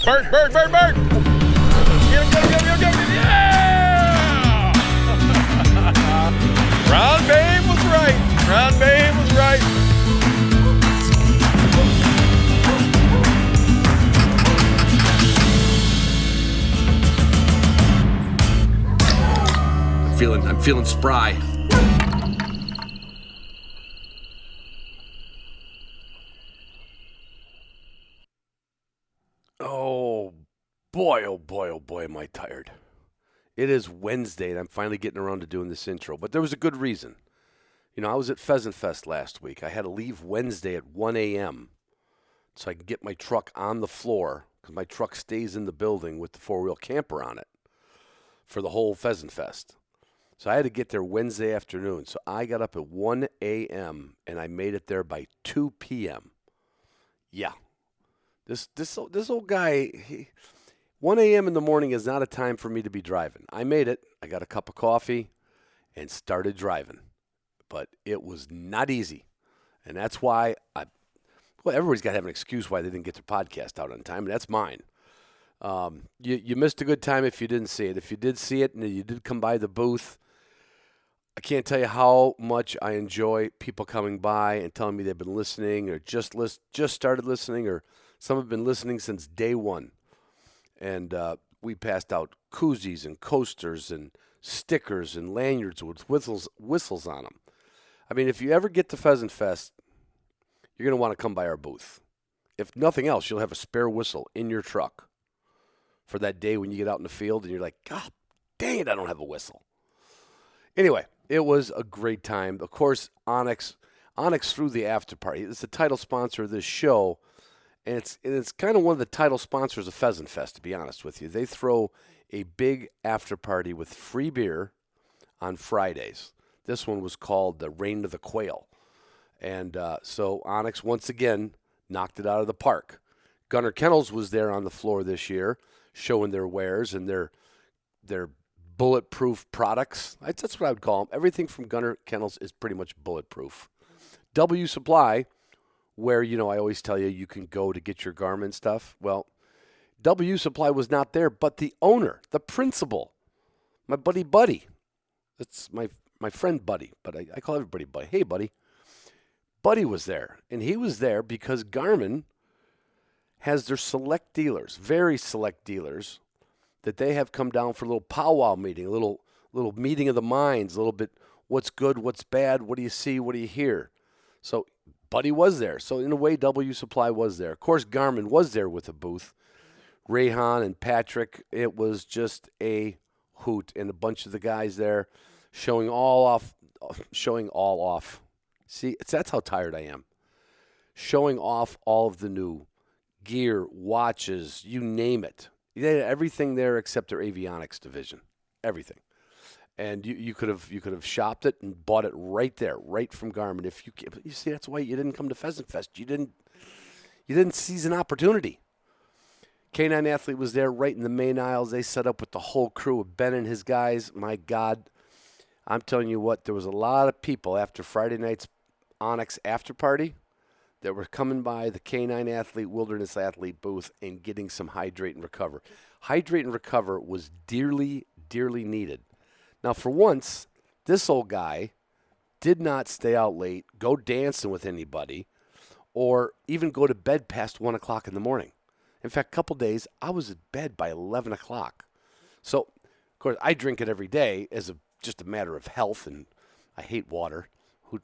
Bird! Get him! Yeah! Ron Babe was right. I'm feeling spry. Oh boy, am I tired. It is Wednesday, and I'm finally getting around to doing this intro, but there was a good reason. You know, I was at Pheasant Fest last week. I had to leave Wednesday at 1 a.m. so I could get my truck on the floor, because my truck stays in the building with the four-wheel camper on it for the whole Pheasant Fest. So I had to get there Wednesday afternoon. So I got up at 1 a.m. and I made it there by 2 p.m. Yeah. This old guy, 1 a.m. in the morning is not a time for me to be driving. I made it. I got a cup of coffee and started driving. But it was not easy. And that's why everybody's got to have an excuse why they didn't get their podcast out on time, and that's mine. You missed a good time if you didn't see it. If you did see it and you did come by the booth, I can't tell you how much I enjoy people coming by and telling me they've been listening or just started listening, or some have been listening since day one. And we passed out koozies and coasters and stickers and lanyards with whistles on them. I mean, if you ever get to Pheasant Fest, you're going to want to come by our booth. If nothing else, you'll have a spare whistle in your truck for that day when you get out in the field and you're like, God dang it, I don't have a whistle. Anyway, it was a great time. Of course, Onyx threw the after party. It's the title sponsor of this show, and it's kind of one of the title sponsors of Pheasant Fest, to be honest with you. They throw a big after party with free beer on Fridays. This one was called the Reign of the Quail. And so Onyx, once again, knocked it out of the park. Gunner Kennels was there on the floor this year, showing their wares and their bulletproof products. That's what I would call them. Everything from Gunner Kennels is pretty much bulletproof. W Supply, where, you know, I always tell you can go to get your Garmin stuff. Well, W Supply was not there, but the owner, the principal, my buddy Buddy. That's my friend Buddy, but I call everybody Buddy. Hey, Buddy. Buddy was there, and he was there because Garmin has their select dealers, very select dealers, that they have come down for a little powwow meeting, a little meeting of the minds, a little bit what's good, what's bad, what do you see, what do you hear. So Buddy was there. So in a way, W Supply was there. Of course, Garmin was there with a booth. Rayhan and Patrick, it was just a hoot, and a bunch of the guys there showing all off. See, that's how tired I am. Showing off all of the new gear, watches, you name it. They had everything there except their avionics division. Everything. And you could have shopped it and bought it right there, right from Garmin. You see, that's why you didn't come to Pheasant Fest. You didn't seize an opportunity. K9 Athlete was there right in the main aisles. They set up with the whole crew of Ben and his guys. My God, I'm telling you what, there was a lot of people after Friday night's Onyx after party that were coming by the K9 Athlete, Wilderness Athlete booth and getting some Hydrate and Recover. Hydrate and Recover was dearly, dearly needed. Now, for once, this old guy did not stay out late, go dancing with anybody, or even go to bed past 1 o'clock in the morning. In fact, a couple days, I was in bed by 11 o'clock. So, of course, I drink it every day as just a matter of health, and I hate water.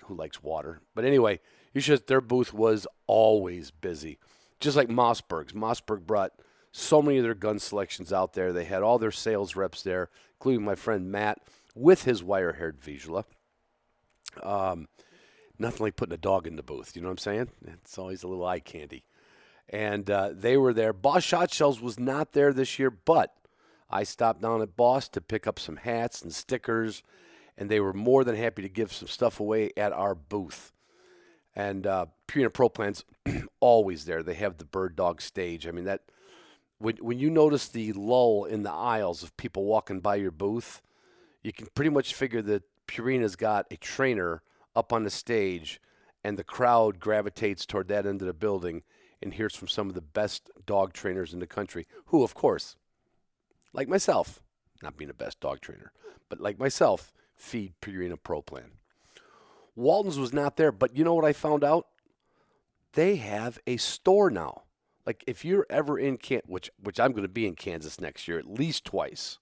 Who likes water? But anyway, their booth was always busy, just like Mossberg's. Mossberg brought so many of their gun selections out there. They had all their sales reps there, including my friend Matt with his wire-haired Vizsla. Nothing like putting a dog in the booth, you know what I'm saying? It's always a little eye candy. And they were there. Boss Shot Shells was not there this year, but I stopped down at Boss to pick up some hats and stickers, and they were more than happy to give some stuff away at our booth. And Purina Pro Plan's always there. They have the Bird Dog stage. I mean, that when you notice the lull in the aisles of people walking by your booth, you can pretty much figure that Purina's got a trainer up on the stage and the crowd gravitates toward that end of the building and hears from some of the best dog trainers in the country, who, of course, like myself, not being the best dog trainer, but like myself, feed Purina Pro Plan. Walton's was not there, but you know what I found out? They have a store now. Like if you're ever in which I'm going to be in Kansas next year at least twice,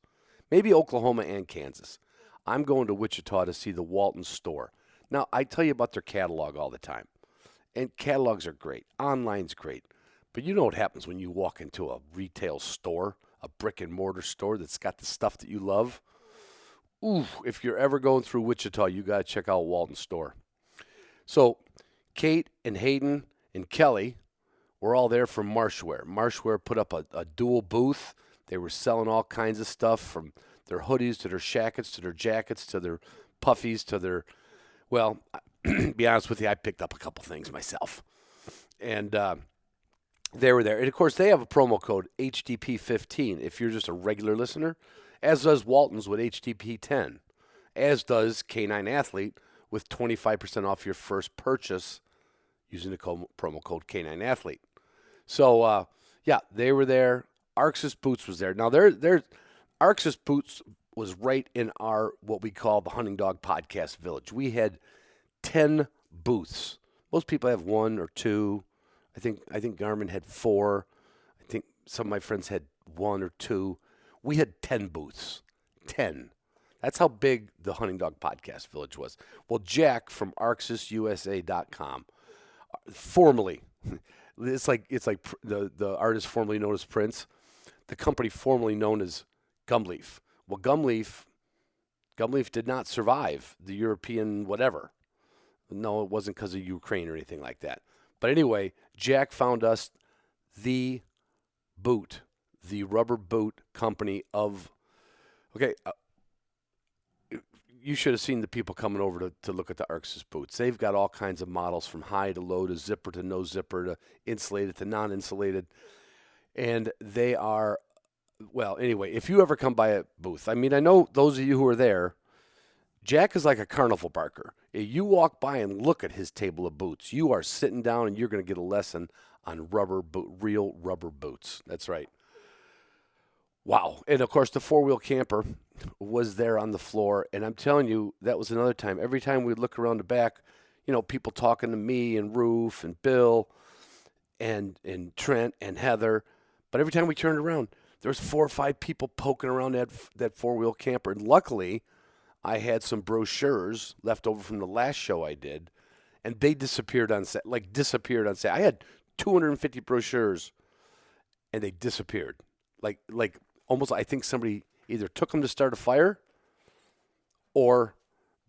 maybe Oklahoma and Kansas. I'm going to Wichita to see the Walton store. Now, I tell you about their catalog all the time. And catalogs are great. Online's great. But you know what happens when you walk into a retail store, a brick and mortar store that's got the stuff that you love? Ooh, if you're ever going through Wichita, you got to check out Walton's store. So, Kate and Hayden and Kelly were all there from Marshwear. Marshwear put up a dual booth. They were selling all kinds of stuff, from their hoodies to their shackets to their jackets to their puffies to their, well, be honest with you, I picked up a couple things myself. And they were there. And, of course, they have a promo code HDP15 if you're just a regular listener, as does Walton's with HDP10, as does K9 Athlete with 25% off your first purchase using the promo code K9 Athlete. So, yeah, they were there. Arxis Boots was there. Now, their Arxis Boots was right in our, what we call the Hunting Dog Podcast Village. We had 10 booths. Most people have 1 or 2. I think Garmin had 4. I think some of my friends had 1 or 2. We had 10 booths. 10. That's how big the Hunting Dog Podcast Village was. Well, Jack from ArxisUSA.com, formerly, it's like the artist formerly known as Prince, the company formerly known as Gumleaf. Well, Gumleaf did not survive the European whatever. No, it wasn't because of Ukraine or anything like that. But anyway, Jack found us the rubber boot company of, okay, you should have seen the people coming over to look at the Arxis boots. They've got all kinds of models from high to low to zipper to no zipper to insulated to non-insulated. And they are, well, anyway, if you ever come by a booth, I mean, I know those of you who are there, Jack is like a carnival barker. If you walk by and look at his table of boots, you are sitting down and you're going to get a lesson on real rubber boots. That's right. Wow. And, of course, the four-wheel camper was there on the floor. And I'm telling you, that was another time. Every time we'd look around the back, you know, people talking to me and Roof and Bill and Trent and Heather. But every time we turned around, there was 4 or 5 people poking around that four-wheel camper. And luckily, I had some brochures left over from the last show I did, and they disappeared on set. I had 250 brochures, and they disappeared. Like almost, I think somebody either took them to start a fire, or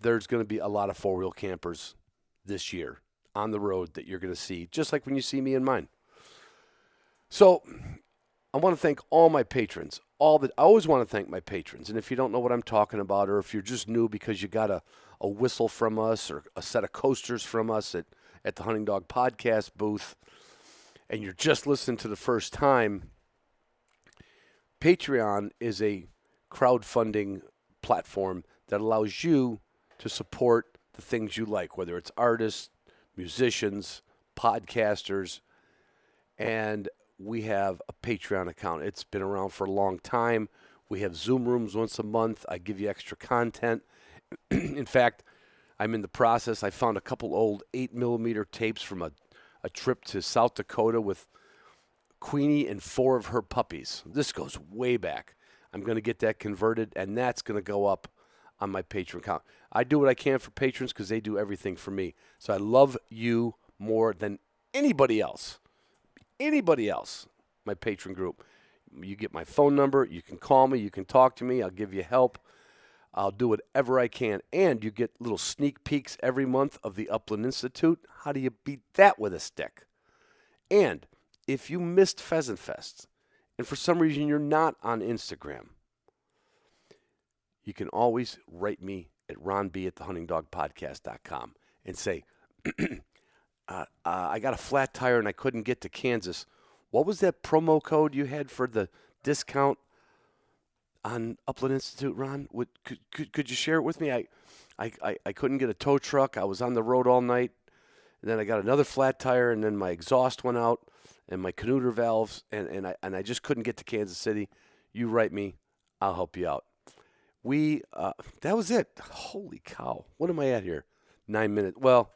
there's going to be a lot of four-wheel campers this year on the road that you're going to see, just like when you see me in mine. So I want to thank all my patrons. I always want to thank my patrons. And if you don't know what I'm talking about, or if you're just new because you got a whistle from us or a set of coasters from us at the Hunting Dog Podcast booth, and you're just listening to the first time, Patreon is a crowdfunding platform that allows you to support the things you like, whether it's artists, musicians, podcasters, and we have a Patreon account. It's been around for a long time. We have Zoom rooms once a month. I give you extra content. In fact, I'm in the process. I found a couple old 8mm tapes from a trip to South Dakota with Queenie and 4 of her puppies. This goes way back. I'm going to get that converted, and that's going to go up on my Patreon account. I do what I can for patrons because they do everything for me. So I love you more than anybody else. My patron group. You get my phone number. You can call me. You can talk to me. I'll give you help. I'll do whatever I can. And you get little sneak peeks every month of the Upland Institute. How do you beat that with a stick? And if you missed Pheasant Fest, and for some reason you're not on Instagram, you can always write me at ronb@thehuntingdogpodcast.com and say, I got a flat tire and I couldn't get to Kansas. What was that promo code you had for the discount on Upland Institute, Ron? Could you share it with me? I couldn't get a tow truck. I was on the road all night, And then I got another flat tire, and then my exhaust went out, and my canuter valves, and I just couldn't get to Kansas City. You write me, I'll help you out. That was it. Holy cow. What am I at here? 9 minutes. Well,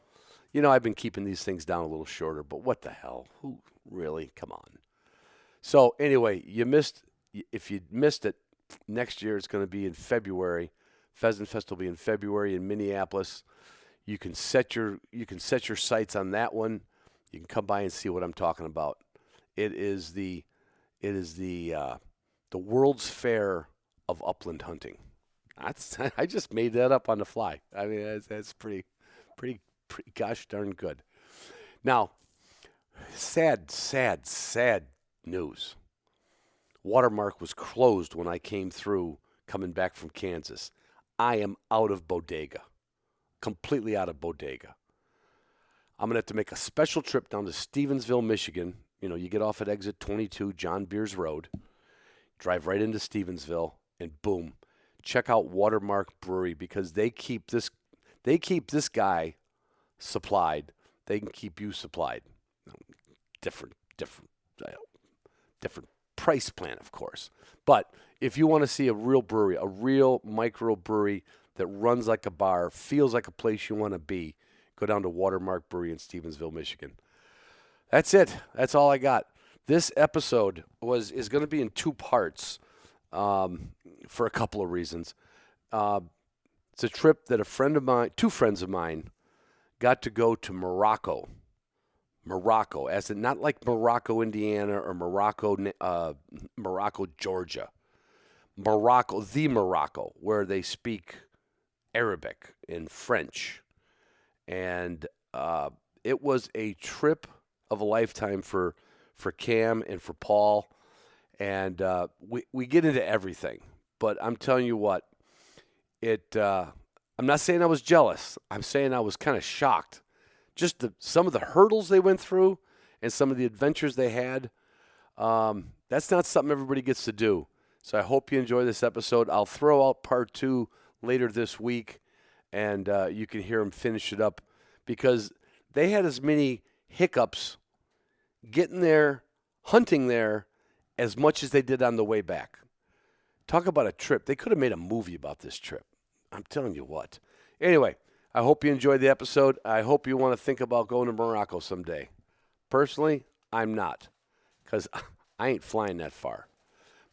I've been keeping these things down a little shorter, but what the hell? Who really? Come on. So anyway, if you missed it, next year it's going to be in February. Pheasant Fest will be in February in Minneapolis. You can set your sights on that one. You can come by and see what I'm talking about. It is the World's Fair of upland hunting. I just made that up on the fly. I mean, that's pretty gosh darn good. Now, sad news. Watermark was closed when I came through coming back from Kansas. I am out of bodega. Completely out of bodega. I'm going to have to make a special trip down to Stevensville, Michigan. You get off at exit 22, John Beers Road, drive right into Stevensville, and boom, check out Watermark Brewery because they keep this guy supplied. They can keep you supplied. Different price plan, of course. But if you want to see a real brewery, a real micro brewery that runs like a bar, feels like a place you want to be, go down to Watermark Brewery in Stevensville, Michigan. That's it. That's all I got. This episode is going to be in 2 parts for a couple of reasons. It's a trip that two friends of mine, got to go to Morocco. Morocco, as in not like Morocco, Indiana, or Morocco, Georgia. Morocco, where they speak Arabic and French. And it was a trip of a lifetime for Cam and for Paul. And we get into everything. But I'm telling you what, I'm not saying I was jealous. I'm saying I was kind of shocked. Just some of the hurdles they went through and some of the adventures they had. That's not something everybody gets to do. So I hope you enjoy this episode. I'll throw out part 2 later this week, and you can hear them finish it up because they had as many hiccups getting there, hunting there, as much as they did on the way back. Talk about a trip. They could have made a movie about this trip. I'm telling you what. Anyway, I hope you enjoyed the episode. I hope you want to think about going to Morocco someday. Personally, I'm not, because I ain't flying that far.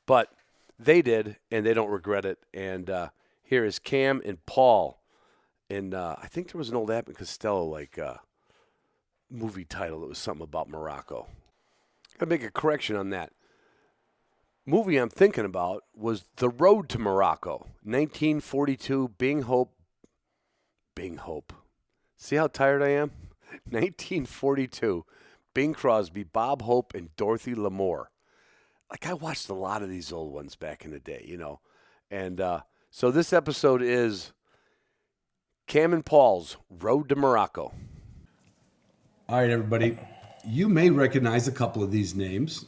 But they did, and they don't regret it. And here is Cam and Paul. And I think there was an old Abbott and Costello movie title that was something about Morocco. Got to make a correction on that. Movie I'm thinking about was The Road to Morocco, 1942, Bing Hope. See how tired I am? 1942, Bing Crosby, Bob Hope, and Dorothy Lamour. I watched a lot of these old ones back in the day, And so this episode is Cam and Paul's Road to Morocco. All right, everybody. You may recognize a couple of these names.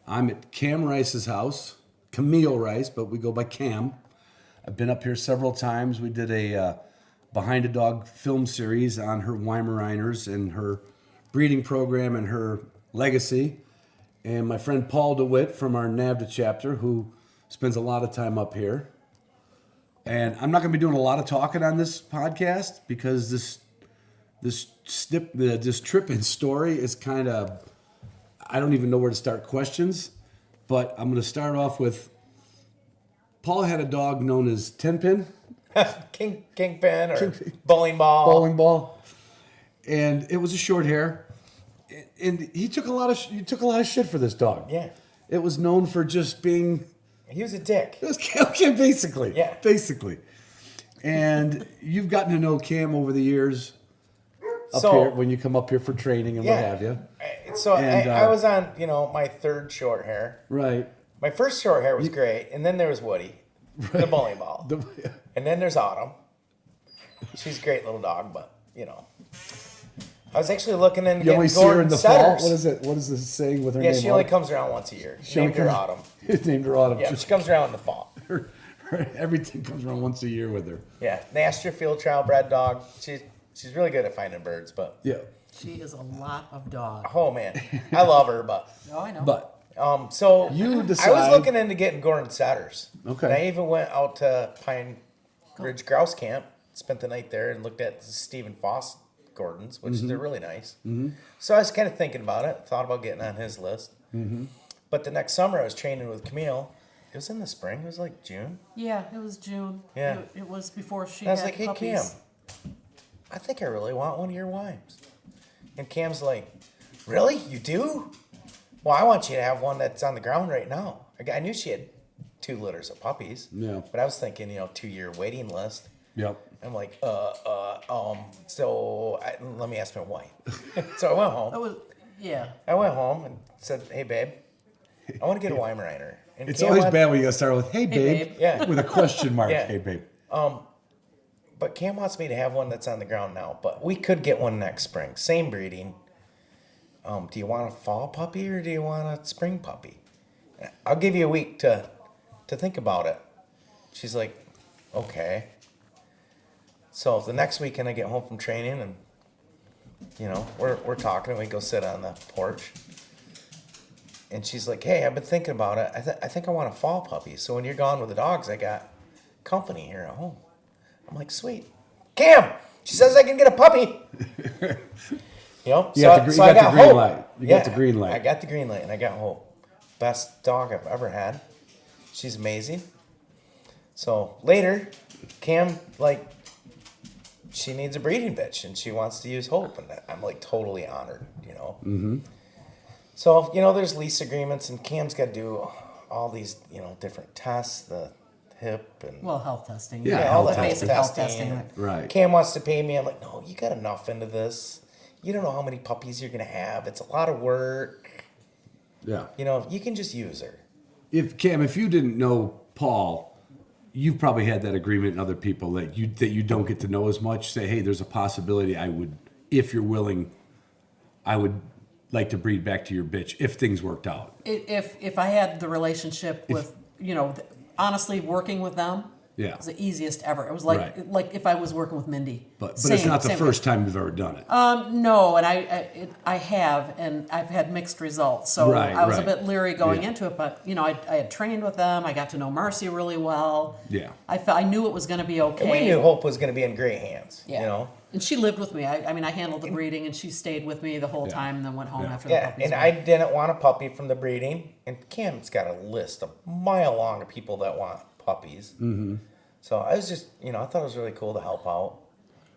I'm at Cam Rice's house, Camille Rice, but we go by Cam. I've been up here several times. We did a Behind a Dog film series on her Weimaraners and her breeding program and her legacy. And my friend Paul DeWitt from our NAVDA chapter, who spends a lot of time up here. And I'm not going to be doing a lot of talking on this podcast because this trip and story is kind of, I don't even know where to start questions. But I'm going to start off with, Paul had a dog known as Tenpin. Kingpin or bowling ball. Bowling ball. And it was a short hair. And he took a lot of shit for this dog. Yeah. It was known for just being... He was a dick. It was okay, basically. Yeah. Basically. And you've gotten to know Cam over the years up here when you come up here for training and what have you. So I was on, my 3rd short hair. Right. My first short hair was great, and then there was Woody, the bowling ball. And then there's Autumn. She's a great little dog, but, I was actually looking into you only getting see her in the setters. fall? What is it? What is this saying with her name? Yeah, she only comes around once a year. Named her Autumn. Named her Autumn. Yeah, she comes around in the fall. Everything comes around once a year with her. Yeah, Nastria field trial bred dog. She's really good at finding birds, but Yeah. She is a lot of dog. oh man, I love her, but Oh, I know. But so You I decide- was looking into getting Gordon setters. Okay. And I even went out to Pine Ridge Grouse Camp, spent the night there, and looked at the Stephen Foss Gordons, which they're really nice. So I was kind of thinking about it, thought about getting on his list. But the next summer I was training with Camille. It was in the spring. It was like June. Yeah, it was June. Yeah. It was before she And I was had like, hey, puppies. Cam, I think I really want one of your wives. And Cam's like, really? You do? Well, I want you to have one that's on the ground right now. I knew she had 2 litters of puppies. Yeah. But I was thinking, 2-year waiting list. Yep. I'm like, so let me ask my wife. So I went home. That was, yeah. I went home and said, hey, babe, I want to get a Weimaraner. And It's Cam always went- bad when you gotta start with, "Hey, babe," babe. Yeah. with a question mark. Yeah. Hey, babe. But Cam wants me to have one that's on the ground now. But we could get one next spring. Same breeding. Do you want a fall puppy or do you want a spring puppy? I'll give you a week to think about it. She's like, okay. So the next weekend I get home from training and, we're talking and we go sit on the porch. And she's like, hey, I've been thinking about it. I think I want a fall puppy. So when you're gone with the dogs, I got company here at home. I'm like, sweet. Cam, she says I can get a puppy. You got the green hope. light. You got the green light. I got the green light and I got hope. Best dog I've ever had. She's amazing. So later, Cam, she needs a breeding bitch and she wants to use Hope. And I'm totally honored, Mm-hmm. So, there's lease agreements and Cam's got to do all these, different tests, the hip and Well, health testing. Yeah, all the health basic health testing. Right. Cam wants to pay me. I'm like, no, you got enough into this. You don't know how many puppies you're going to have. It's a lot of work. Yeah. You can just use her. If you didn't know Paul, you've probably had that agreement in other people that you don't get to know as much. Say, hey, there's a possibility I would, if you're willing, I would like to breed back to your bitch if things worked out. If I had the relationship with, honestly, working with them, Yeah. it was the easiest ever. It was like Right. like if I was working with Mindy. But it's not the first time you've ever done it. No, and I have, and I've had mixed results. So Right, I was a right. bit leery going Yeah. into it, but I had trained with them. I got to know Marcy really well. Yeah. I knew it was going to be okay. And we knew Hope was going to be in great hands. Yeah. And she lived with me. I handled the breeding, and she stayed with me the whole Yeah. time, and then went home Yeah. after the Yeah, puppies. and were- I didn't want a puppy from the breeding. And Cam's got a list a mile long of people that want puppies. Mm-hmm. So I was just, I thought it was really cool to help out.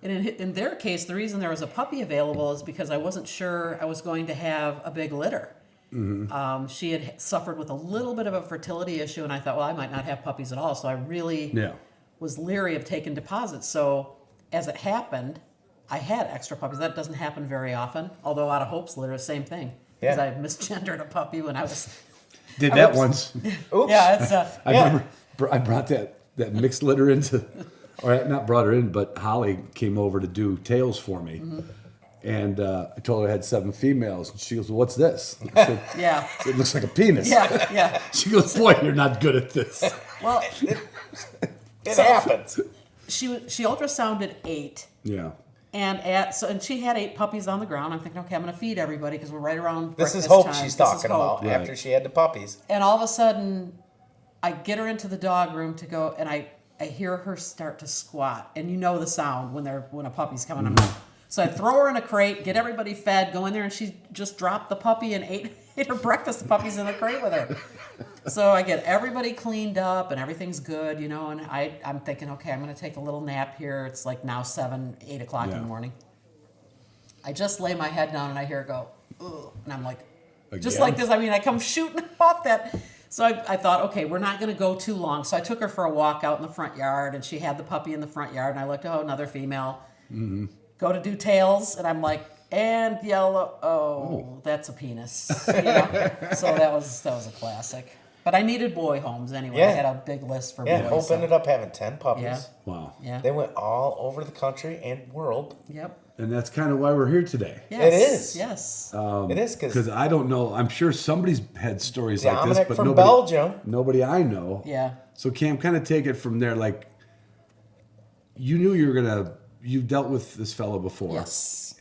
And in their case, the reason there was a puppy available is because I wasn't sure I was going to have a big litter. Mm-hmm. She had suffered with a little bit of a fertility issue, and I thought, well, I might not have puppies at all. So I really was leery of taking deposits. So as it happened, I had extra puppies. That doesn't happen very often. Although out of Hope's litter, same thing. Because Yeah. I misgendered a puppy when I was... Did that once. Oops. Yeah, it's... I remember I brought that mixed litter into, or not brought her in, but Holly came over to do tails for me. Mm-hmm. And I told her I had 7 females. And she goes, well, what's this? I said, Yeah. it looks like a penis. Yeah. She goes, boy, you're not good at this. Well, It happens. she ultrasounded 8. Yeah. And she had 8 puppies on the ground. I'm thinking, okay, I'm going to feed everybody because we're right around This is breakfast Hope time. she's This is talking Hope. about after she had the puppies. And all of a sudden, I get her into the dog room to go, and I hear her start to squat, and you know the sound when a puppy's coming up. So I throw her in a crate, get everybody fed, go in there, and she just dropped the puppy and ate her breakfast. The puppy's in the crate with her. So I get everybody cleaned up, and everything's good, and I'm thinking, okay, I'm going to take a little nap here. It's like now 7, 8 o'clock in the morning. I just lay my head down, and I hear her go, ugh, and I'm like, just Again? like this. I come shooting off that. So I thought, okay, we're not going to go too long. So I took her for a walk out in the front yard, and she had the puppy in the front yard, and I looked, oh, another female. Mm-hmm. Go to do tails, and I'm like, and yellow, that's a penis. So that was a classic. But I needed boy homes anyway. Yeah. I had a big list for Yeah, boys. Hope so- ended up having 10 puppies. Yeah. Wow. Yeah. They went all over the country and world. Yep. And that's kind of why we're here today. Yes. It is. Yes. It is Because because I don't know. I'm sure somebody's had stories like this, Dominic but from nobody, Belgium. nobody I know. Yeah. So Cam, kind of take it from there. Like, you knew you were gonna you've dealt with this fellow before. Yes.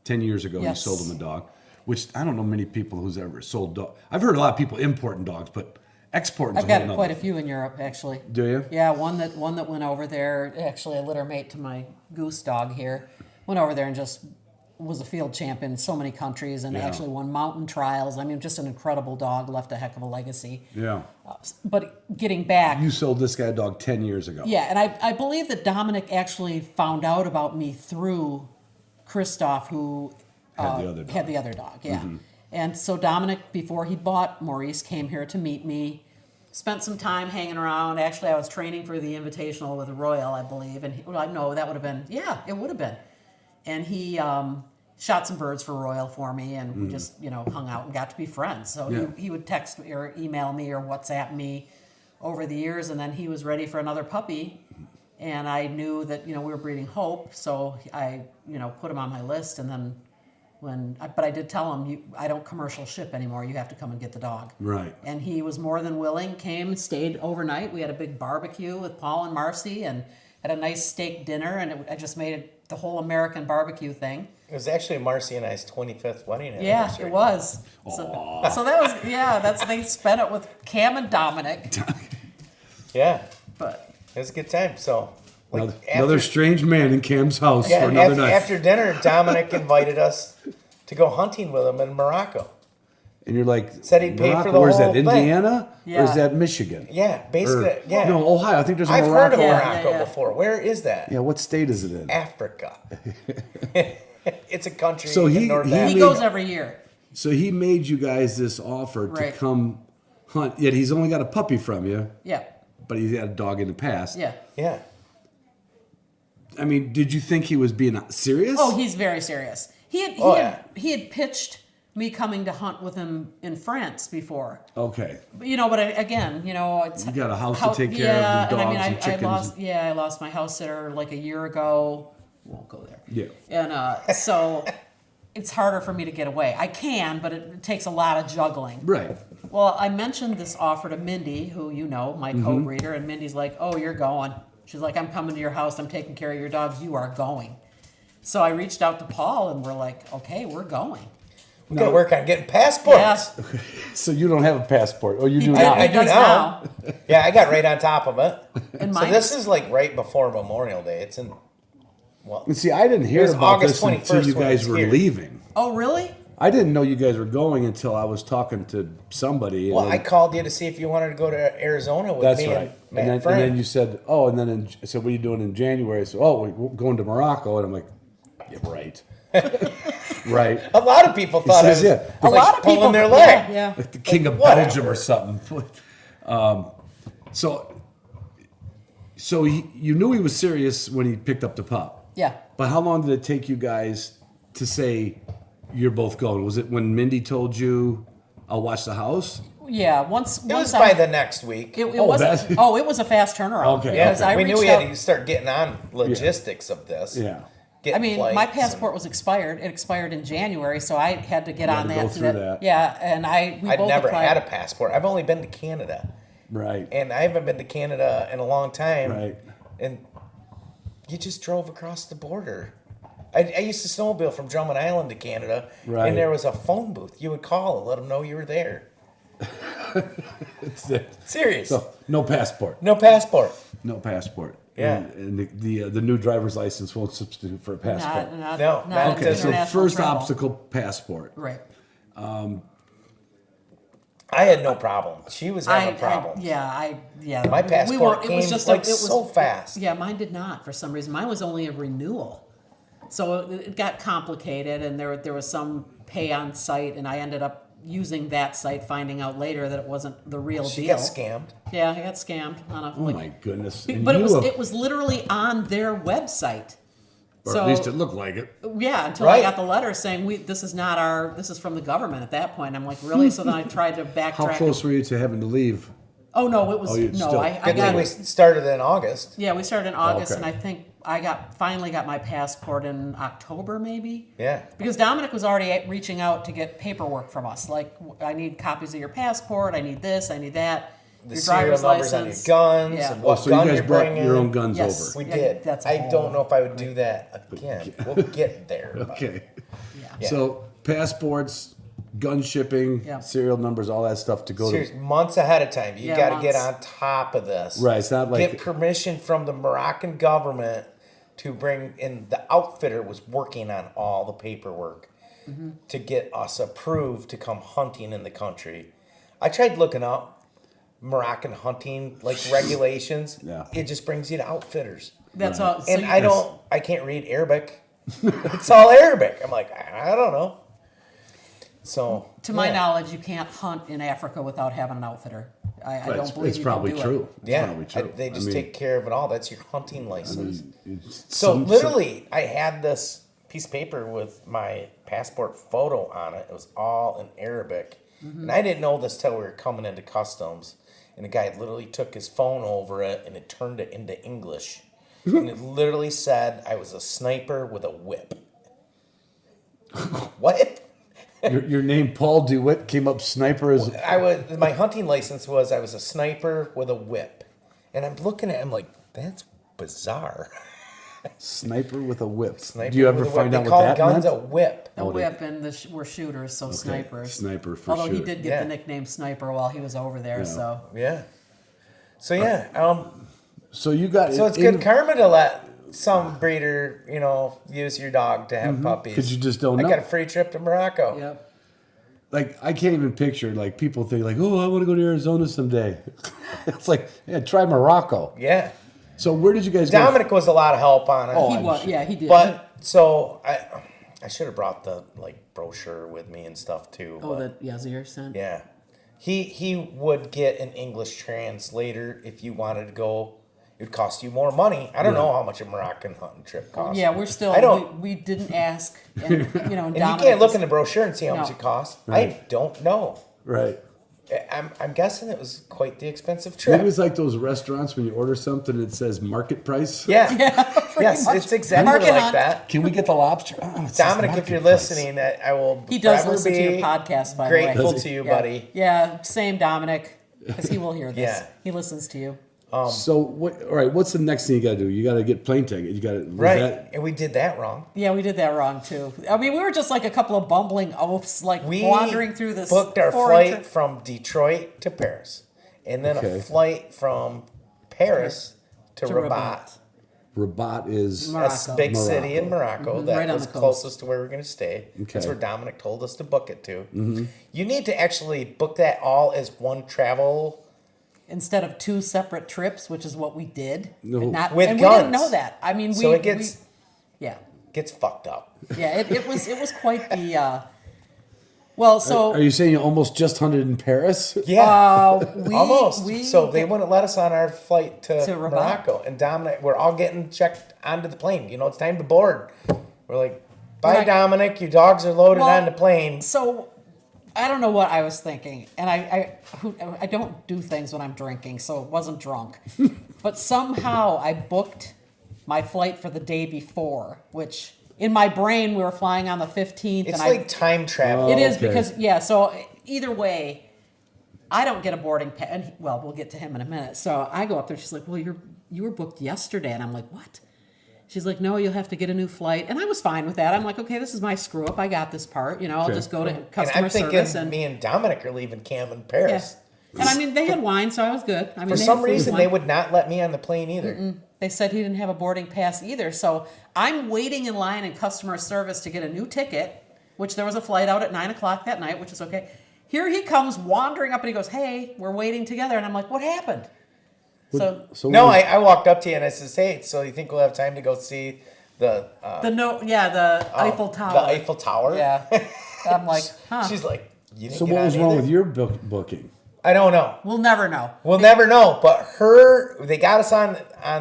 10 years ago, Yes. you sold him a dog, which I don't know many people who's ever sold dog. I've heard a lot of people importing dogs, but exporting. I've got quite a few in Europe, actually. Do you? Yeah, one that went over there, actually a litter mate to my goose dog here, went over there and just was a field champion in so many countries and actually won mountain trials. I mean, just an incredible dog, left a heck of a legacy. Yeah. But getting back, You sold this guy a dog 10 years ago. yeah, and I believe that Dominic actually found out about me through Christoph, who Had the other dog. had the other dog, yeah. And so Dominic, before he bought Maurice, came here to meet me, spent some time hanging around. Actually, I was training for the Invitational with Royal, I believe. And no, that would have been, it would have been. And he shot some birds for Royal for me, and we just, hung out and got to be friends. So he would text me or email me or WhatsApp me over the years, and then he was ready for another puppy. And I knew that, we were breeding Hope, so I, put him on my list. And then but I did tell him, I don't commercial ship anymore. You have to come and get the dog. Right. And he was more than willing, came, stayed overnight. We had a big barbecue with Paul and Marcy and had a nice steak dinner. And I just made it the whole American barbecue thing. It was actually Marcy and I's 25th wedding Yeah, anniversary. it was. So that was, they spent it with Cam and Dominic. Yeah, But it was a good time. So, Another strange man in Cam's house yeah, for another after, night. after dinner, Dominic invited us to go hunting with him in Morocco. And you're like, Said he'd pay for Morocco, the where's that, whole thing. Indiana? Or Yeah. is that Michigan? Yeah, basically, Or- yeah. No, Ohio. I think there's a I've Morocco. heard of Yeah, Morocco yeah. before. Where is that? Yeah, what state is it in? Africa. It's a country So he- in North he he Africa. made- goes every year. So he made you guys this offer to Right. come hunt, yet he's only got a puppy from you, Yeah, but he's had a dog in the past. yeah. Yeah. I mean, did you think he was being serious? Oh, he's very serious. He had pitched me coming to hunt with him in France before. Okay. But again, it's You got a house to take care of, the dogs and chickens. I lost my house sitter like a year ago. Won't go there. Yeah. And so it's harder for me to get away. I can, but it takes a lot of juggling. Right. Well, I mentioned this offer to Mindy, who my Mm-hmm. co-breeder, and Mindy's like, "Oh, you're going." She's like, "I'm coming to your house. I'm taking care of your dogs. You are going." So I reached out to Paul, and we're like, "Okay, we're going." We got to work on getting passports. Yes. So you don't have a passport. Oh, you do I- now. I do does now. Yeah, I got right on top of it. And So mine- this is like right before Memorial Day. It's in, well, And see, I didn't It hear was about August this until 21st you when guys it's were here. leaving. Oh, really? I didn't know you guys were going until I was talking to somebody. well, and I then- called you to see if you wanted to go to Arizona with That's me right. and Matt And Frank. then you said, oh, and then I said, what are you doing in January? I said, oh, we're going to Morocco. And I'm like, yeah, right. Right. A lot of people thought I says, was yeah. A like lot of people pulling their leg. Yeah. Like the king of whatever. Belgium or something. So you knew he was serious when he picked up the pup. Yeah. But how long did it take you guys to say you're both going? Was it when Mindy told you, I'll watch the house? Yeah. Once It was I- by the next week. It Oh, wasn't. that's- Oh, it was a fast turnaround. Okay. Because I we knew reached we had out- to start getting on logistics of this. Yeah. Get I mean, flights my and- passport was expired. It expired in January, so I had to get had on to that. go through that. Yeah, and we I'd both never applied. had a passport. I've only been to Canada. Right. And I haven't been to Canada in a long time. Right. And you just drove across the border. I used to snowmobile from Drummond Island to Canada. Right. And there was a phone booth. You would call and let them know you were there. That's it. Serious. So no passport. No passport. No passport. Yeah. And the new driver's license won't substitute for a passport. Not, No, not not Okay, so international first travel. obstacle, passport. Right. I had no problem. She was having problems. Yeah. My passport it was came, just like, so fast. Yeah, mine did not for some reason. Mine was only a renewal, so it got complicated, and there was some pay on site, and I ended up using that site, finding out later that it wasn't the real She deal. got scammed. Yeah, I got scammed on a. Oh my goodness. And But you it was literally on their website. or so at least it looked like it. yeah, until I Right. got the letter saying this is from the government at that point. I'm like, really? So then I tried to backtrack. How close were you to having to leave? Oh no, it was you no. still- I Good got thing we started in August. yeah. We started in August, Okay. and I think I finally got my passport in October, maybe. Yeah. Because Dominic was already reaching out to get paperwork from us. Like, I need copies of your passport. I need this. I need that. the Your serial driver's numbers on your license. guns Yeah. and what So gun you guys you're brought bringing. your own guns Yes. over. We Yeah, did. that's a I whole- don't know if I would do that again. We'll get there. but- Okay. Yeah. So passports, gun shipping, Yeah. serial numbers, all that stuff to go Seriously, to. months ahead of time. You Yeah, got to get months. on top of this. Right, it's not like- get permission from the Moroccan government to bring in. The outfitter was working on all the paperwork to get us approved to come hunting in the country. I tried looking up Moroccan hunting like regulations. Yeah. It just brings you to outfitters. That's all. So And you- I can't read Arabic. It's all Arabic. I'm like, I don't know. So To my yeah. knowledge, you can't hunt in Africa without having an outfitter. I But don't believe it's you probably can do true. It. It's Yeah, probably true. they just I mean, take care of it all. That's your hunting license. it's So some- literally, I had this piece of paper with my passport photo on it. It was all in Arabic, and I didn't know this till we were coming into customs. And the guy literally took his phone over it and it turned it into English, and it literally said I was a sniper with a whip. What? your name Paul DeWitt came up sniper as My hunting license was I was a sniper with a whip, and I'm looking at him like that's bizarre. sniper with a whip. Sniper Do you ever with a find whip. out They what call that guns meant? a whip. A whip and we're shooters, so snipers. Sniper for Although he sure. did get Yeah. the nickname Sniper while he was over there, so Yeah. So yeah, So you got so it's good karma to let some breeder, use your dog to have puppies. 'Cause you just don't I know. got a free trip to Morocco. yep. Like I can't even picture like people think like, oh, I want to go to Arizona someday. It's like, yeah, try Morocco. Yeah. So where did you guys go? Dominic was a lot of help on it. Oh, He I'm was, sure. yeah, he did. But so I should have brought the brochure with me and stuff too. Oh, but, that Yazir sent. yeah. He would get an English translator if you wanted to go. It would cost you more money. I don't know how much a Moroccan hunting trip costs. Yeah, we're still. I don't. We didn't ask, and And you Dominic can't look was- in the brochure and see how much No. it costs. Right. I don't know. Right. I'm guessing it was quite the expensive Maybe trip. it's like those restaurants when you order something it says market price. Yeah. pretty Yes, much. it's exactly Market like hunt. that. Can we get the lobster? Oh, it says Dominic, if market you're price. listening, I will He does forever listen to your be podcast, by the way. grateful Does he? to you, Yeah. buddy. Yeah, same Dominic, because he will hear this. Yeah. He listens to you. So what? All right. What's the next thing you got to do? You got to get plane ticket. You got to Right. That, And we did that wrong. Yeah, we did that wrong too. I mean, we were just like a couple of bumbling oafs, like We wandering through this. booked our foreign flight trip. from Detroit to Paris. And then Okay. a flight from Paris to To Rabat. Rabat is A Morocco. big city in Morocco that right on was the coast. closest to where we're going to stay. That's Okay. where Dominic told us to book it to. You need to actually book that all as one travel. Instead of two separate trips, which is what we did. No. And not, With and we didn't guns. know that. I mean, So it gets yeah, gets fucked up. yeah. It was quite the. Well, so Are you saying you almost just hunted in Paris? Yeah, we almost. We, So they wouldn't let us on our flight to Rabat. Morocco. And Dominic, we're all getting checked onto the plane. It's time to board. We're like, bye, Right. Dominic. Your dogs are loaded Well, on the plane. So I don't know what I was thinking, and I don't do things when I'm drinking, so it wasn't drunk. But somehow I booked my flight for the day before, which in my brain we were flying on the 15th. It's and like time travel. it is okay. because so either way, I don't get a boarding pass. And well, we'll get to him in a minute. So I go up there. She's like, "Well, you were booked yesterday," and I'm like, "What?" She's like, "No, you'll have to get a new flight," and I was fine with that. I'm like, "Okay, this is my screw up. I got this part. I'll Okay. just go to And customer I'm thinking service and me and Dominic are leaving Cam in yeah." Paris. And I mean, they had wine, so I was good. I mean, For they had some food and reason, wine. they would not let me on the plane either. They said he didn't have a boarding pass either. So I'm waiting in line in customer service to get a new ticket, which there was a flight out at 9:00 that night, which is okay. Here he comes wandering up and he goes, "Hey, we're waiting together." And I'm like, "What happened?" So So No, what- I walked up to you and I says, "Hey, so you think we'll have time to go see the the Eiffel Tower. The Eiffel Tower?" Yeah. I'm like, huh. She's like, "You didn't So get what on was wrong either?" with your booking? I don't know. We'll never know. We'll never know. But they got us on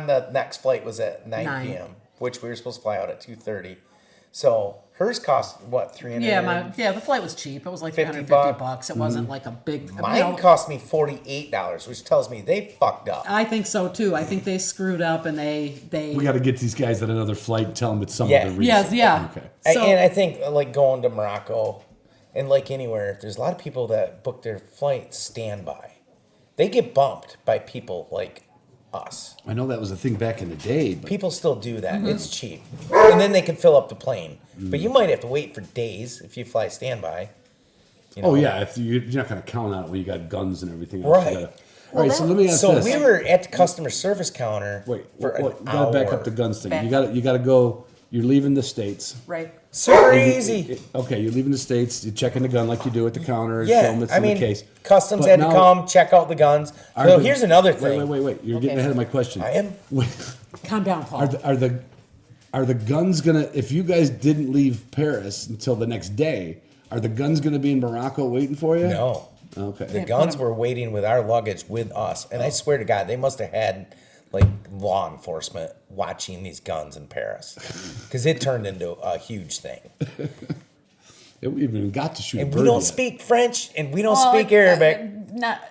the next flight was at 9 9. p.m., which we were supposed to fly out at 2:30. So hers cost what, 300? Yeah, the flight was cheap. It was like 50 $350 bucks. It wasn't like a big. Mine cost me $48, which tells me they fucked up. I think so too. I think they screwed up and they. We got to get these guys on another flight and tell them it's some Yeah. other reason. Yes, yeah. Okay. So, And I think like going to Morocco and like anywhere, there's a lot of people that book their flight standby. They get bumped by people like us. I know that was a thing back in the day, but People still do that. It's cheap. And then they can fill up the plane. But you might have to wait for days if you fly standby. You know? oh yeah, if you're not going to count on it when you got guns and everything else. Right. You gotta, all right, so let me ask So this. we were at the customer service counter Wait, for an you got to back up hour. the guns thing. Back You got to go. You're leaving the states. Right. Super And you- easy. Okay, you're leaving the states. You're checking the gun like you do at the counter. Show Yeah, them it's I in mean, the case. customs But had to now- come check out the guns. Are So the- here's another thing. Wait. You're getting ahead of my question. I am. Calm down, Paul. Are the guns gonna? If you guys didn't leave Paris until the next day, are the guns gonna be in Morocco waiting for you? No. Okay. The guns were waiting with our luggage with us. And I swear to God, they must have had like law enforcement watching these guns in Paris. Because it turned into a huge thing. We even got to shoot. And a we bird don't yet. speak French and we don't Well, speak Arabic.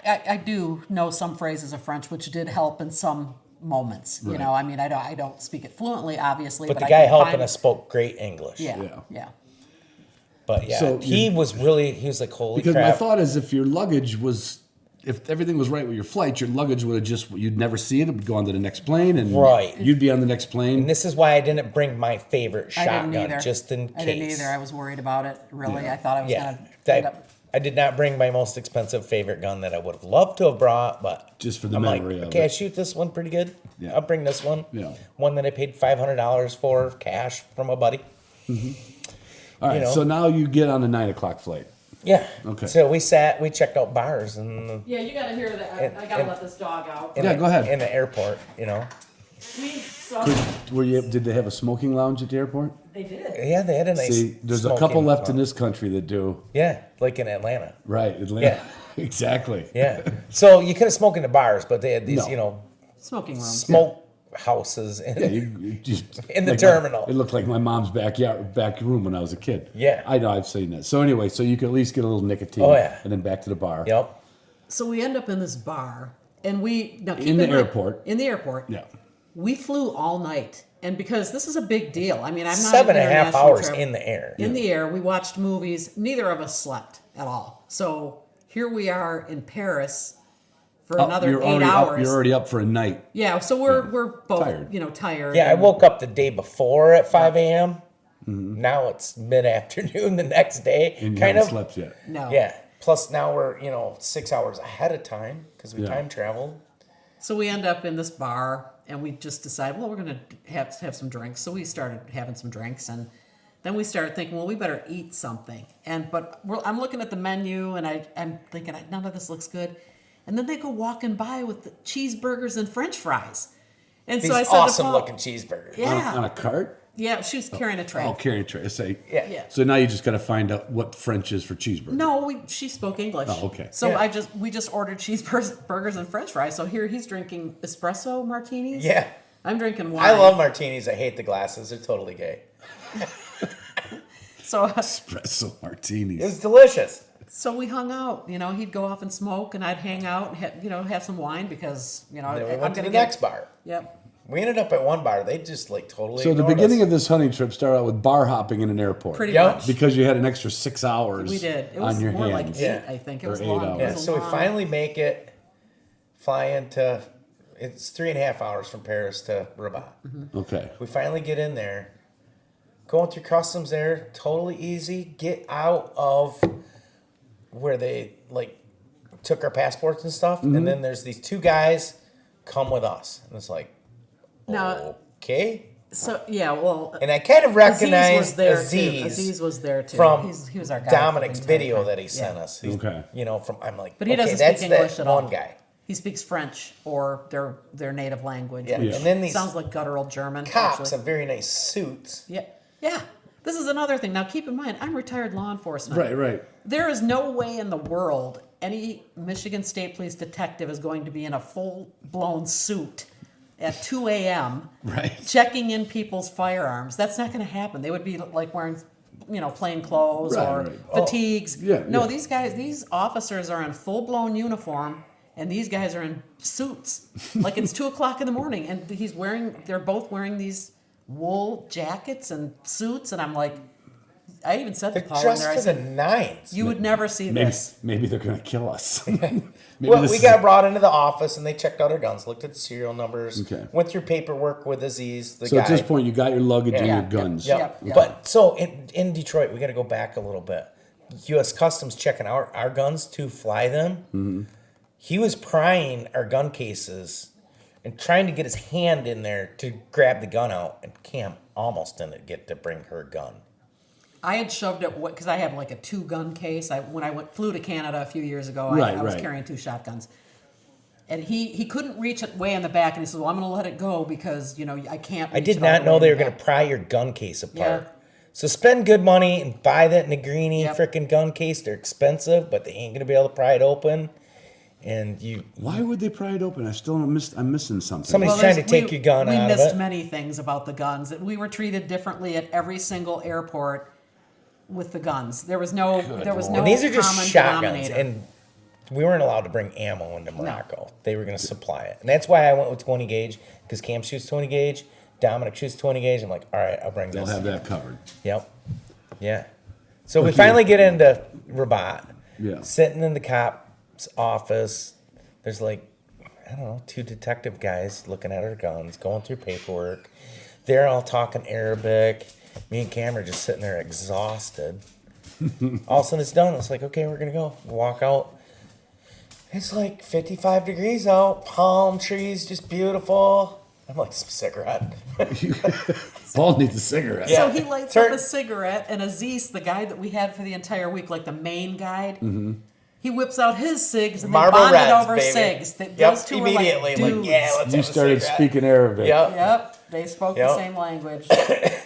I do know some phrases of French, which did help in some moments. You Right. know, I mean, I don't speak it fluently, obviously. But the I guy can helping find- us spoke great English. Yeah. But yeah, So he you- was like, holy Because my crap. thought is, if your luggage was, if everything was right with your flight, your luggage would have just, you'd never see it. It would go on to the next plane, and Right. you'd be on the next And plane. this is why I didn't bring my favorite I didn't shotgun, either. just in case. I didn't either. I was worried about it. Really, Yeah. I thought I was Yeah, gonna end up. I did not bring my most expensive favorite gun that I would have loved to have brought, but Just for the I'm memory like, of okay, I it. shoot this one pretty good. Yeah. I'll bring this one. Yeah. One that I paid $500 for cash from a buddy. All right, you know. so now you get on the 9:00 flight. Yeah. Okay. So we checked out bars and Yeah, you gotta hear that. And- I gotta and- let this dog out. Yeah, go ahead. in the airport, you know. Did they have a smoking lounge at the airport? They did. Yeah, they had a nice. See, there's a smoking couple left in lounge. this country that do. Yeah, like in Atlanta. Right, Atlanta. Exactly. Yeah. So you couldn't smoke in the bars, but they had these, No. you know, Smoking room. smoke houses and Yeah, you just In the like terminal. it looked like my mom's back room when I was a kid. Yeah. I know, I've seen that. So anyway, so you can at least get a little nicotine. Oh, yeah. And then back to the bar. Yep. So we end up in this bar, and we now keep In the mind- airport. In the airport. Yeah. We flew all night, and because this is a big deal. I mean, I'm not 7.5 an international hours traveler. in the air. In the air, we watched movies. Neither of us slept at all. So here we are in Paris for another you're 8 already hours. Up, you're already up for a night. Yeah, so we're both Tired. tired. Yeah, I and- woke up the day before at 5 a.m. Now it's mid-afternoon the next day. And you kind haven't of. slept yet. No. Yeah. Plus now we're 6 hours ahead of time because we Yeah. time traveled. So we end up in this bar, and we just decide, well, we're going to have some drinks. So we started having some drinks, and then we started thinking, well, we better eat something. But I'm looking at the menu, and I'm thinking, none of this looks good. And then they go walking by with the cheeseburgers and French fries. And These so I said, to awesome Paul, looking cheeseburgers. Yeah, On a cart? yeah, she was carrying a tray. Oh, carrying a tray. Say. Yeah. So now you just got to find out what French is for cheeseburger. No, she spoke English. Oh, okay. So Yeah. we just ordered cheeseburgers and French fries. So here he's drinking espresso martinis. Yeah. I'm drinking wine. I love martinis. I hate the glasses. They're totally gay. So Espresso martinis. It was delicious. So we hung out. He'd go off and smoke, and I'd hang out and have some wine because Then we I'm went to gonna the get next bar. Yep. We ended up at one bar. They just totally. So the ignored beginning us. of this hunting trip started out with bar hopping in an airport. Pretty Yep. much. Because you had an extra 6 hours We did. It was on your more like hands. 8, Yeah. I think. It Or was 8 long. hours. It Yeah, was a so we long- finally make it, fly into. It's 3.5 hours from Paris to Rabat. Okay. We finally get in there, going through customs there, totally easy. Get out of where they took our passports and stuff, and then there's these two guys come with us, and it's like, Now- okay. So yeah, well, And I kind of Aziz recognized was there Aziz, too. Aziz was there too. from he was our guy Dominic's for the entire video time. that he sent Yeah. us. He's, Okay. from I'm like, But he okay, doesn't that's speak English that at all. one guy. He speaks French or their native language. Yeah. which And then these sounds like guttural German. Cops actually. in very nice suits. Yeah. Yeah. This is another thing. Now keep in mind, I'm retired law enforcement. Right. There is no way in the world any Michigan State Police detective is going to be in a full-blown suit at 2 a.m. Right. checking in people's firearms. That's not going to happen. They would be like wearing, plain clothes Right, or right. fatigues. Yeah, No, yeah. these officers are in full-blown uniform, and these guys are in suits. Like it's 2 o'clock in the morning, and they're both wearing these wool jackets and suits, and I'm like, I even said to They're Paul in dressed there, I to the said, nines. you would never see this. Maybe they're gonna kill us. Well, we got brought into the office and they checked out our guns, looked at the serial numbers, Okay. went through paperwork with Aziz, the So guy. at this point, you got your luggage and Yeah. your guns. Yep. Yep. But so in Detroit, we got to go back a little bit. U.S. Customs checking our guns to fly them. Mm-hmm. He was prying our gun cases and trying to get his hand in there to grab the gun out, and Cam almost didn't get to bring her gun. I had shoved it because I have like a 2-gun case. When I flew to Canada a few years ago, I was Right. carrying 2 shotguns. And he couldn't reach it way in the back, and he said, well, I'm going to let it go because, I can't I reach did it all not the know way they in were the going to back. pry your gun case apart. Yeah. So spend good money and buy that Negrini Yep. frickin' gun case. They're expensive, but they ain't going to be able to pry it open. And Why would they pry it open? I'm missing something. Somebody's trying to take your gun we out of missed it. many things about the guns. We were treated differently at every single airport with the guns. There was no And these are just common shotguns, denominator. and we weren't allowed to bring ammo into Morocco. They were going to supply it, and that's why I went with 20 gauge because Cam shoots 20 gauge, Dominic shoots 20 gauge. I'm like, all right, I'll bring They'll this. have that covered. Yep. Yeah. So we Okay. finally get into Rabat. Yeah. Sitting in the cop's office, there's like, I don't know, 2 detective guys looking at our guns, going through paperwork. They're all talking Arabic. Me and Cam are just sitting there exhausted. All of a sudden it's done. It's like, okay, we're going to go. We walk out. It's like 55 degrees out, palm trees, just beautiful. I'm like, some cigarette. Paul needs a cigarette. Yeah. So he lights Turn- up a cigarette, and Aziz, the guy that we had for the entire week, like the main guide, Mm-hmm. he whips out his cigs and Marble they bonded Reds, over baby. cigs. Those Yep, two immediately. were like dudes. yeah, let's You have a started cigarette. speaking Arabic. Yep. Yep, they spoke Yep. the same language.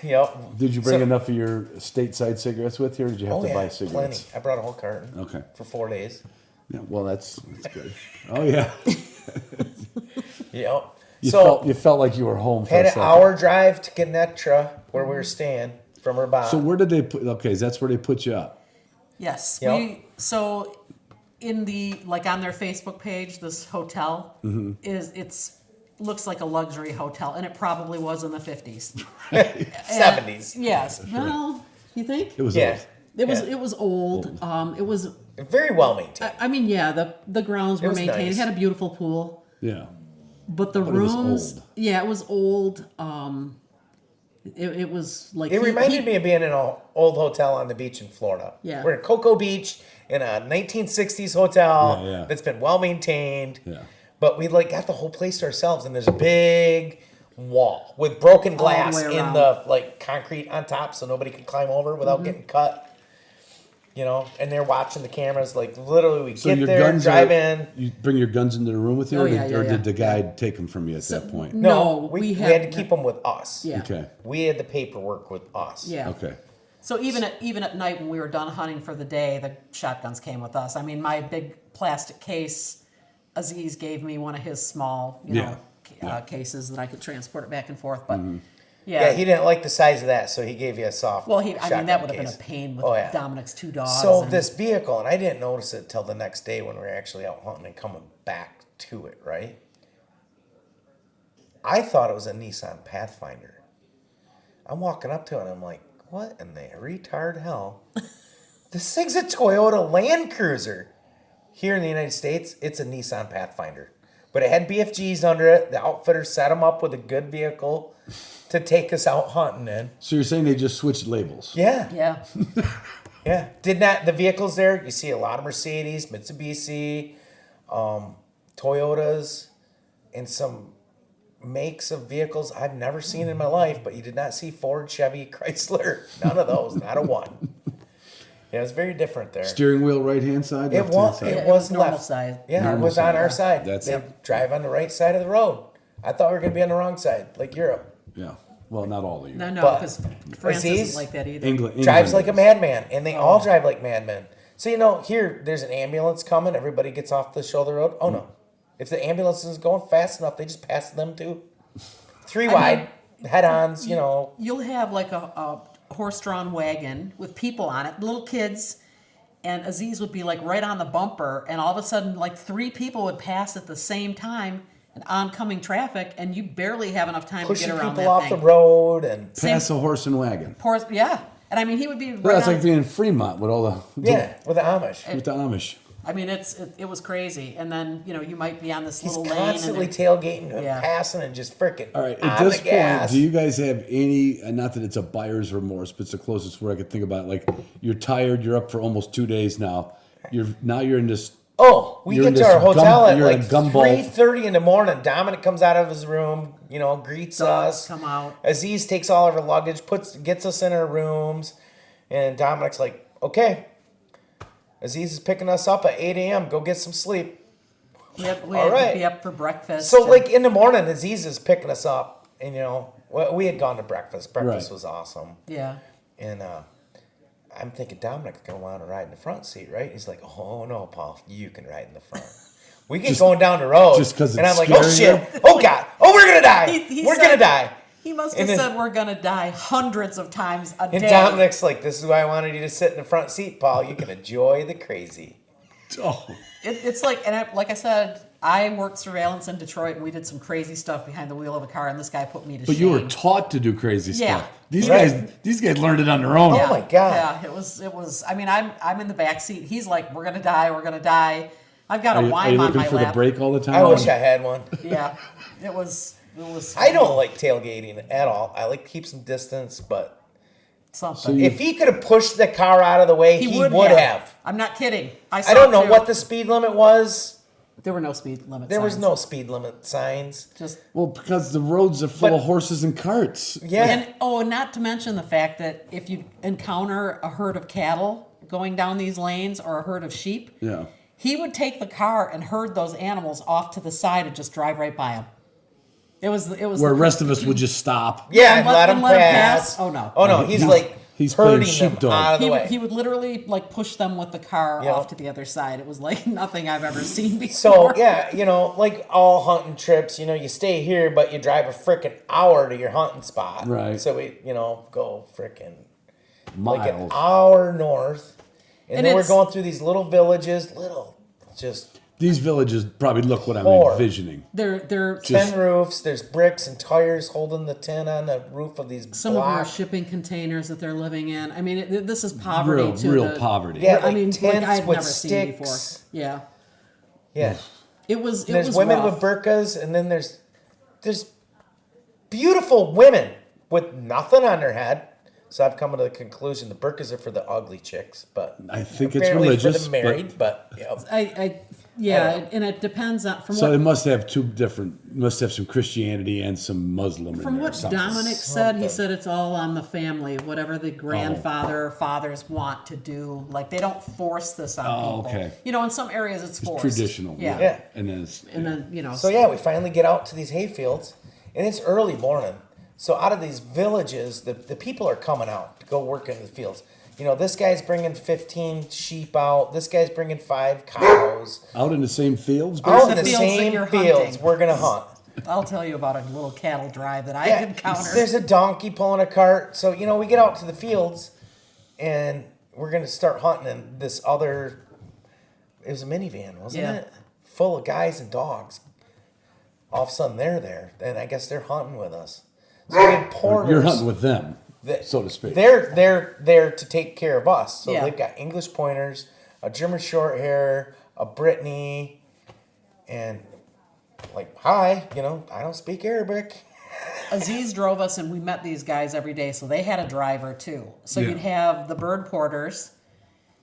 Yep. Did you bring So- enough of your stateside cigarettes with you, or did you have Oh, to yeah, buy plenty. cigarettes? I brought a whole carton. Okay. For 4 days. Yeah, well, that's good. Oh yeah. Yep. You felt like you were home for had a an second. hour drive to Genetra, where we were staying from Rabat. So where did they put? Okay, that's where they put you up. Yes. Yep. So in the on their Facebook page, this hotel looks like a luxury hotel, and it probably was in the 50s. 70s. Yes. Well, you think? It was Yeah. old. It was old. It was Very well maintained. I mean, yeah, the grounds were was maintained. nice. It had a beautiful pool. Yeah. But the But it was rooms, old. yeah, it was old. It was like It reminded me of being in an old hotel on the beach in Florida. Yeah. We're in Cocoa Beach in a 1960s hotel Yeah, yeah. that's been well maintained. Yeah. But we got the whole place to ourselves, and there's a big wall with broken glass way in around. the concrete on top, so nobody can climb over without Mm-hmm. getting cut. And they're watching the cameras. Like literally, we So get your there, guns drive are, in. You bring your guns into the room with you, Oh, or, yeah, did, yeah, or yeah. did the guy take them from you at that point? No, we had to keep them with us. Yeah. Okay. We had the paperwork with us. Yeah. Okay. So even at night when we were done hunting for the day, the shotguns came with us. I mean, my big plastic case, Aziz gave me one of his small, cases that I could transport it back and forth. But Yeah, he didn't like the size of that, so he gave you a soft. well, I mean, that shotgun would have been case. a pain with Oh, yeah. Dominic's 2 dogs. So and- this vehicle, and I didn't notice it till the next day when we were actually out hunting and coming back to it, right? I thought it was a Nissan Pathfinder. I'm walking up to it and I'm like, what in the retard hell? This thing's a Toyota Land Cruiser. Here in the United States, it's a Nissan Pathfinder. But it had BFGs under it. The outfitter set them up with a good vehicle to take us out hunting in. So you're saying they just switched labels? Yeah. yeah. Yeah, did not the vehicles there? You see a lot of Mercedes, Mitsubishi, Toyotas, and some makes of vehicles I've never seen in my life. But you did not see Ford, Chevy, Chrysler. None of those. Not a one. Yeah, it's very different there. Steering wheel right hand side, It left hand was. side. It it was was normal left. side. Yeah, it Normal was on side. our side. That's they it. drive on the right side of the road. I thought we were gonna be on the wrong side, like Europe. Yeah. Well, not all of you. No, But because France Aziz- isn't like that either. England Drives like a is. madman, and they all drive like madmen. So here there's an ambulance coming. Everybody gets off the shoulder road. Oh no, if the ambulance is going fast enough, they just pass them too. 3 wide, head-ons. You'll have like a horse-drawn wagon with people on it, little kids, and Aziz would be like right on the bumper, and all of a sudden like 3 people would pass at the same time and oncoming traffic, and you barely have enough time pushing to get around people that off thing. the road, and Pass a horse and wagon. Yeah. And I mean, he would be Well, right that's on like being in Fremont with all the Yeah, with the Amish. with the Amish. I mean, it was crazy. And then, you might be on this He's little lane. constantly And tailgating and Yeah. passing and just freaking All right. on At this the gas. point, do you guys have any? Not that it's a buyer's remorse, but it's the closest where I could think about it. Like you're tired. You're up for almost 2 days now. You're in this. Oh, we You're get in to this our hotel at you're in like a gumball. 3:30 in the morning. Dominic comes out of his room, greets Dogs us. come out. Aziz takes all of our luggage, gets us in our rooms, and Dominic's like, "Okay, Aziz is picking us up at 8 a.m. Go get some sleep." we had All right. to be up for breakfast. So, and- like in the morning, Aziz is picking us up, and we had gone to breakfast. Breakfast Right. was awesome, yeah. and I'm thinking Dominic's gonna want to ride in the front seat, right? He's like, "Oh no, Paul, you can ride in the front." We get going down the road, just 'cause and I'm it's like, "Oh scarier? shit! Oh god! Oh, we're gonna die! He We're said- gonna die!" He must have And then- said we're going to die hundreds of times a And day. Dominic's like, "This is why I wanted you to sit in the front seat, Paul. You can enjoy the crazy." Oh, It's like, like I said, I worked surveillance in Detroit, and we did some crazy stuff behind the wheel of a car, and this guy put me to but shame. you were taught to do crazy Yeah. stuff. These Right. guys learned it on their own. Oh my God. Yeah, it was. I mean, I'm in the back seat. He's like, "We're gonna die. We're gonna die." I've got Are a you wine on looking my for lap. the break all the time? I wish I had one. Yeah, it was. I don't like tailgating at all. I like to keep some distance, but something. you- if he could have pushed the car out of the way, he would have. I'm not kidding. I don't know what the speed limit was. There were no speed limit. There was signs. no speed limit signs. Just Well, because the roads are full But- of horses and carts. Yeah. and not to mention the fact that if you encounter a herd of cattle going down these lanes or a herd of sheep, Yeah. he would take the car and herd those animals off to the side and just drive right by them. It was Where the rest of us would just stop. Yeah, and let- let and him let him pass. pass? Oh, no. Oh no, he's like he's playing herding them sheepdog. out of the way. He would literally like push them with the car Yeah. off to the other side. It was like nothing I've ever seen before. So yeah, like all hunting trips, you stay here, but you drive a freaking hour to your hunting spot. Right. So we, go freaking Miles. like an hour north, and And then we're it's- going through these little villages, just These villages probably look what I'm Four. envisioning. They're Just- tin roofs. There's bricks and tires holding the tin on the roof of these some of them are blocks. shipping containers that they're living in. I mean, this is poverty to Real the, poverty. Yeah, I like mean, tents like I've with never seen before. sticks. Yeah, Yeah. it was. It There's was women rough. with burqas, and then there's beautiful women with nothing on their head. So I've come to the conclusion the burqas are for the ugly chicks, but I think it's apparently religious, for the married. But Yeah, I and it depends on from So what it must have must have some Christianity and some Muslim in from there. or what something. Dominic said. He Something. said it's all on the family. Whatever the grandfather or fathers want to do, like they don't force this on Oh, people. okay. In some areas it's forced. Traditional. Yeah. And then it's, And then So yeah, we finally get out to these hayfields, and it's early morning. So out of these villages, the people are coming out to go work in the fields. This guy's bringing 15 sheep out. This guy's bringing 5 cows. out in the same fields. Out in the the fields that same you're fields, hunting. we're gonna hunt. I'll tell you about a little cattle drive that I Yeah, encountered. there's a donkey pulling a cart. So we get out to the fields, and we're gonna start hunting. And this other, it was a minivan, wasn't Yeah. it? Full of guys and dogs. All of a sudden they're there, and I guess they're hunting with us. So we had porters. You're hunting with them, that- so to speak. They're there to take care of us. So Yeah. they've got English pointers, a German short hair, a Brittany, and like, hi, I don't speak Arabic. Aziz drove us, and we met these guys every day, so they had a driver too. So Yeah. you'd have the bird porters.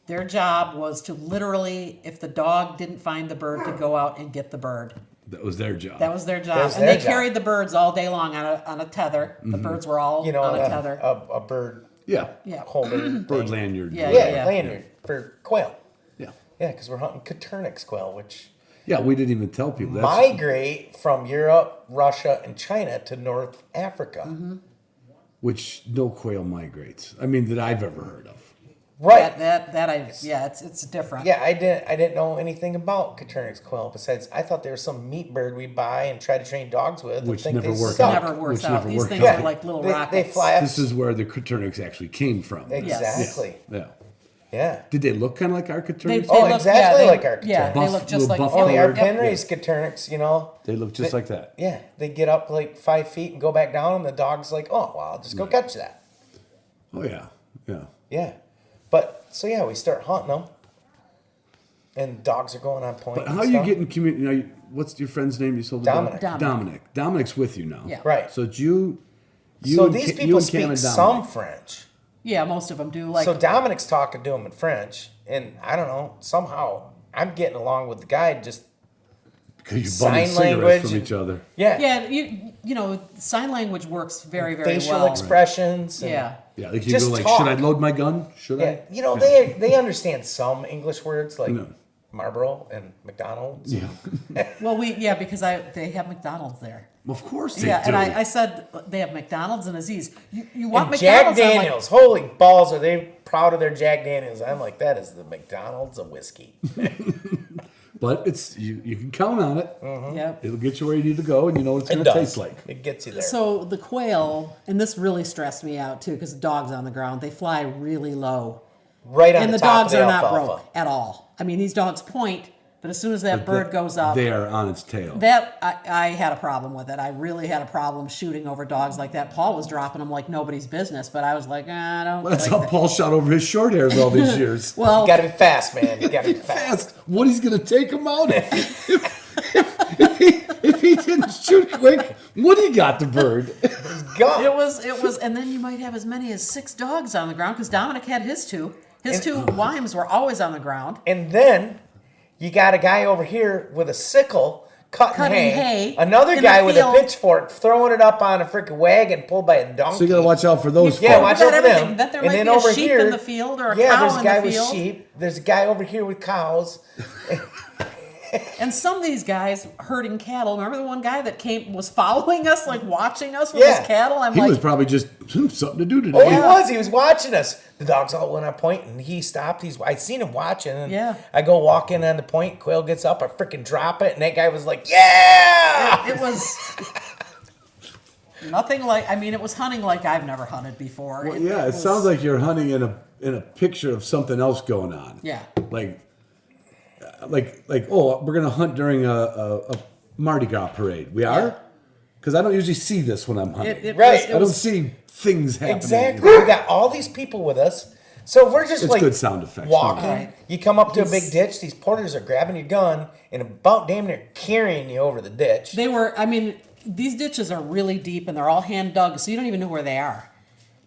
Their job was to literally, if the dog didn't find the bird, to go out and get the bird. That was their job. That was their job, That was and their they job. carried the birds all day long on a tether. The birds were all on a tether. a bird yeah. Yeah, holder. Bird thing. lanyard. Yeah, Yeah, lanyard for quail. Yeah. Yeah, because we're hunting Caturnix quail, which Yeah, we didn't even tell people. That's, migrate from Europe, Russia, and China to North Africa. Mm-hmm. which no quail migrates. I mean, that I've ever heard of. Right. it's different. Yeah, I didn't know anything about Caturnix quail. Besides, I thought there was some meat bird we buy and try to train dogs with. and Which think never they worked suck. out. Never works Which out. never These worked things out. are like little They rockets. fly up. This is where the Caturnix actually came from. Exactly. Yeah. Yeah. Did they look kind of like our They Caturnix? Oh, look- exactly they- like our Yeah, Buff- they look just little like buff Only our colored. pen-raised Caturnix, They look just like that. Yeah, they get up like 5 feet and go back down, and the dog's like, "Oh, well, I'll just go catch that." Oh yeah. Yeah. Yeah. But, so yeah, we start hunting them. And dogs are going on point. But and how are you stuff. getting community? What's your friend's name? You sold the Dominic. dog? Dominic. Dominic's with you now. Yeah. Right. So it's you. So and these you people and Cam speak and some Dominic. French. Yeah, most of them do. Like, So Dominic's talking to him in French. And I don't know, somehow I'm getting along with the guy just, Because you sign bumming cigarettes language from and- each other. yeah. yeah, you know, sign language works very, very Facial well. expressions. And, Yeah. Yeah, like you Just go like, talk. should I load my gun? Should Yeah, I? you know, they understand some English words like No. Marlboro and McDonald's. Yeah. Well, because they have McDonald's there. Of course they Yeah, do. and I said they have McDonald's and Aziz. You want And Jack McDonald's? I'm like, Daniels, holy balls, are they proud of their Jack Daniels? I'm like, that is the McDonald's of whiskey. But it's you can count on it. yeah. It'll get you where you need to go, and you know what it's It going to does. taste like. It gets you there. So the quail, and this really stressed me out too, because the dog's on the ground. They fly really low, right on and the the top dogs of the are not alfalfa. broke at all. I mean, these dogs point, but as soon as that bird goes up, They are on its tail. that I had a problem with it. I really had a problem shooting over dogs like that. Paul was dropping them like nobody's business, but I was like, I don't. Well, that's like how that. Paul shot over his short hairs all these years. Well, You gotta be fast, man. You gotta be fast. Fast. What he's going to take him out? if he didn't shoot quick, Woody got the bird. Go. it was, and then you might have as many as 6 dogs on the ground because Dominic had his two. His two wimes were always on the ground. And then you got a guy over here with a sickle cutting hay. Another in guy the with a field. pitchfork throwing it up on a freaking wagon pulled by a donkey. So you got to watch out for those. Yeah, folks. watch got out for everything. them. That there and might then be a over sheep here, in the field or a yeah, cow there's a in guy the with field. sheep. There's a guy over here with cows. And some of these guys herding cattle. Remember the one guy that was following us, like watching us with Yeah. his cattle? I'm He like, was probably just something to do today. Oh, he was. He was watching us. The dogs all went on point, and he stopped. I seen him watching. And Yeah. I go walk in on the point. Quail gets up. I freaking drop it, and that guy was like, "Yeah!" it was nothing like. I mean, it was hunting like I've never hunted before. Well, yeah, it was- sounds like you're hunting in a picture of something else going on. Yeah. Like oh, we're gonna hunt during a Mardi Gras parade. We are, because I don't usually see this when I'm hunting. Right. I don't see things happening. Exactly. We got all these people with us. So we're just It's like good sound effects. walking. Right. You come up to a big ditch. These porters are grabbing your gun and about damn near carrying you over the ditch. They were. I mean, these ditches are really deep and they're all hand dug, so you don't even know where they are.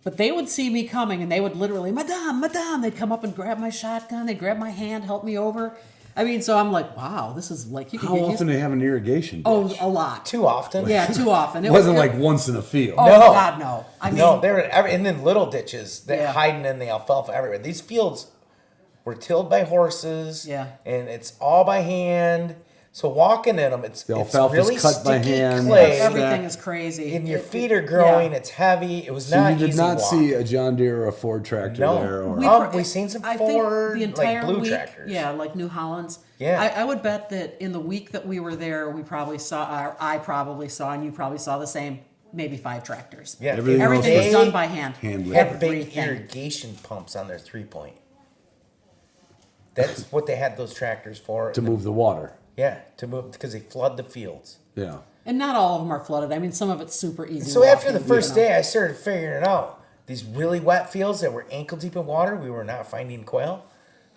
But they would see me coming and they would literally, Madame, Madame. They'd come up and grab my shotgun. They'd grab my hand, help me over. I mean, so I'm like, wow, this is like you can How get often used. do they have an irrigation? Oh, ditch? a lot. Too often. Yeah, too often. It wasn't like once in a field. Oh No. God, no. I mean, No, they were and then little ditches that Yeah. hiding in the alfalfa everywhere. These fields were tilled by horses. Yeah. And it's all by hand. So walking in them, it's alfalfa's really cut by sticky hand. clay. everything is crazy. And your It- feet are growing. yeah. It's heavy. It was So not you did easy not walk. see a John Deere or a Ford tractor No. there, or We seen some I think Ford, the entire like blue week, tractors. Yeah, like New Hollands. Yeah. I would bet that in the week that we were there, we probably saw, or I probably saw, and you probably saw the same, maybe 5 tractors. Yeah. Everything Everything else was was done by hand. hand Had big Everything. irrigation pumps on their 3-point. That's what they had those tractors for. to move the water. Yeah, to move because they flood the fields. Yeah. And not all of them are flooded. I mean, some of it's super easy. So after the walking, first you know. day, I started figuring it out. These really wet fields that were ankle deep in water, we were not finding quail.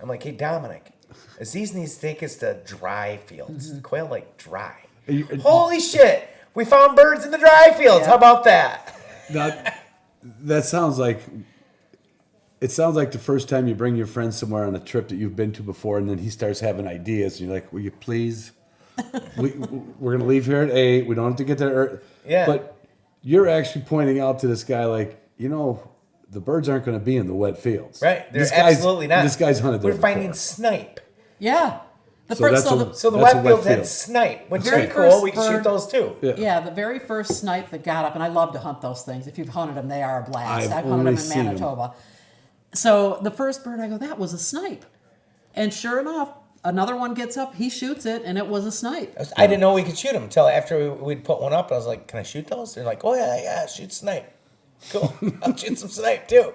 I'm like, hey, Dominic, Aziz needs to take us to dry fields. Mm-hmm. Quail like dry. You- Holy shit! We found birds in the dry fields. Yeah. How about that? That sounds like it sounds like the first time you bring your friend somewhere on a trip that you've been to before, and then he starts having ideas, and you're like, "Will you please? We're gonna leave here at 8. We don't have to get there." Yeah. But you're actually pointing out to this guy, like, the birds aren't going to be in the wet fields, Right? They're This guy's- absolutely not. This guy's hunted there. We're finding before. snipe. Yeah. The So first, that's a- So the That's a wet wet fields had field. snipe, which Very is cool. We first can shoot bird- those too. yeah, the very first snipe that got up, and I love to hunt those things. If you've hunted them, they are a blast. I've I've hunted only them in seen 'em. Manitoba. So the first bird, I go, that was a snipe. And sure enough, another one gets up, he shoots it, and it was a snipe. I didn't know we could shoot them until after we'd put one up. I was like, "Can I shoot those?" They're like, "Oh yeah, shoot snipe. Cool. I'll shoot some snipe too."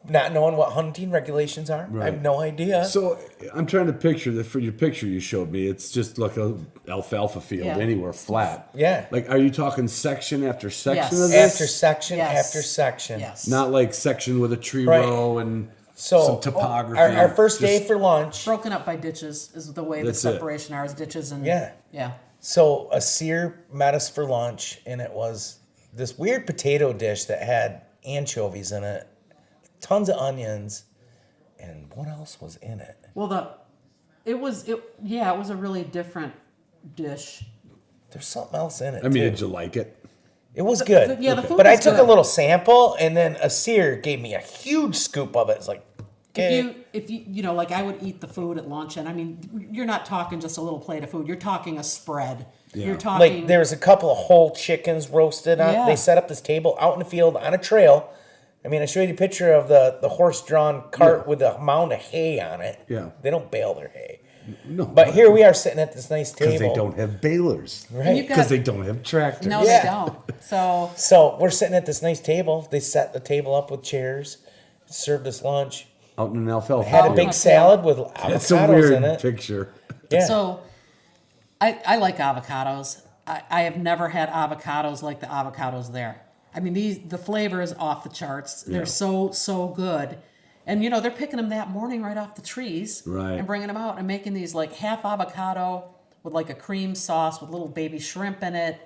not knowing what hunting regulations are. I have no idea. So I'm trying to picture that for your picture you showed me. It's just like a alfalfa field Yeah. anywhere flat. Yeah. Like, are you talking section after section Yes. of this? After section Yes. after section. Yes. Not like section with a tree Right. row and So some topography. our first day Just- for lunch. Broken up by ditches is the way the That's it. separation are, is ditches and Yeah. yeah. So a seer met us for lunch, and it was this weird potato dish that had anchovies in it, tons of onions, and what else was in it? Well, it was a really different dish. There's something else in it. I mean, too. did you like it? It was good. The food But I was took good. a little sample, and then a seer gave me a huge scoop of it. It's like, okay. If you know, like I would eat the food at lunch, and I mean, you're not talking just a little plate of food. You're talking a spread. Yeah. You're talking Like there was a couple of whole chickens roasted on. Yeah. They set up this table out in the field on a trail. I mean, I showed you a picture of the horse-drawn cart with a mound of hay on it. Yeah. They don't bale their hay. No. But here we are sitting at this nice table. Because they don't have balers. And you've Right. got- Because they don't have tractors. No, Yeah. they don't. So So we're sitting at this nice table. They set the table up with chairs, served us lunch, Out in an alfalfa had a field. big salad with That's a avocados weird in it. picture. Yeah. So, I like avocados. I have never had avocados like the avocados there. I mean, the flavor is off the charts. Yeah. They're so good. And, you know, they're picking them that morning right off the trees. Right. And bringing them out and making these, like, half avocado with, like, a cream sauce with little baby shrimp in it.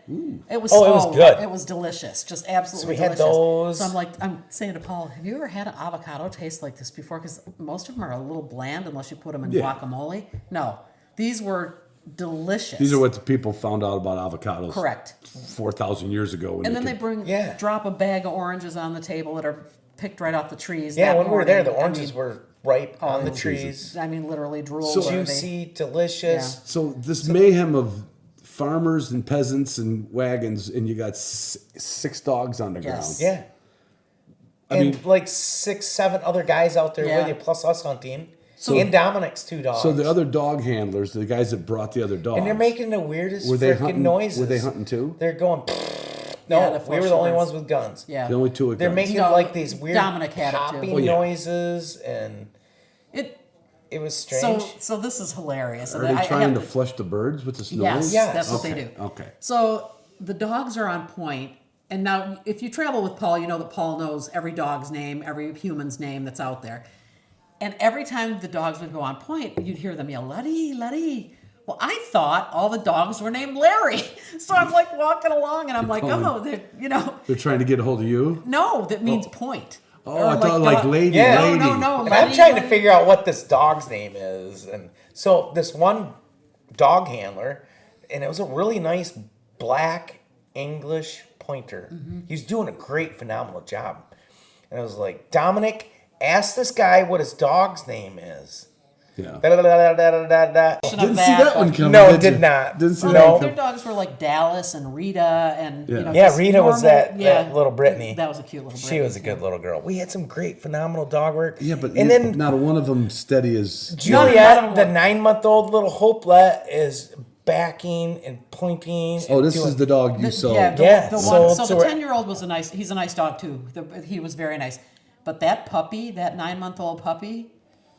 It was Oh, it was good. It was delicious. Just absolutely So we had delicious. those. So I'm saying to Paul, have you ever had an avocado taste like this before? Because most of them are a little bland unless you put them in Yeah. guacamole. No. These were delicious. These are what the people found out about avocados. Correct. 4,000 years ago. When And then they could- drop a bag of oranges on the table that are picked right off the trees. Yeah, that when we were there, the morning. oranges were ripe on the Jesus. trees. I mean, literally drool So- worthy. Juicy, delicious. So this mayhem of farmers and peasants and wagons, and you got six dogs on the Yes. ground. Yeah. I And mean- like 6, 7 other guys out there Yeah. with you, plus us hunting. So- and Dominic's 2 dogs. So the other dog handlers, the guys that brought the other dogs, and they're making the weirdest Were they freaking hunting- noises. were they hunting too? They're going. Yeah, No, the we were the only flush ones with guns. Yeah. the only two. with They're guns. making No, like these weird Dominic had it too. popping Oh, yeah. noises, and It, it was strange. so this is hilarious. Are they trying to flush the birds with this Yes, noise? Yes. that's what they Okay, do. okay. So the dogs are on point. And now, if you travel with Paul, you know that Paul knows every dog's name, every human's name that's out there. And every time the dogs would go on point, you'd hear them yell, Letty, Letty. Well, I thought all the dogs were named Larry. So I'm like walking along and I'm like, calling- oh, they're, you know, They're trying to get a hold of you. no, that means point. Oh, Or I thought like dog- lady, Yeah. lady. No, and I'm Letty, trying to Letty. figure out what this dog's name is. And so this one dog handler, and it was a really nice black English pointer. Mm-hmm. He's doing a great, phenomenal job. And I was like, Dominic, ask this guy what his dog's name is. Yeah. Da-da-da-da-da-da-da. Didn't see that one coming. No, did did you? not. Didn't see Well, that No. one their coming. dogs were like Dallas and Rita and Yeah. you know, Yeah, just Rita was normal- that little Brittany. That was a cute little. She was a good little girl. We had some great, phenomenal dog work. Yeah, but and then not one of them steady as. Juliet, the 9-month-old little Hopelet, is backing and pointing. Oh, and this doing- is the dog you sold. Yeah, Yeah, the so- one. So so the we're- 10-year-old was he's a nice dog too. He was very nice. But that puppy, that 9-month-old puppy,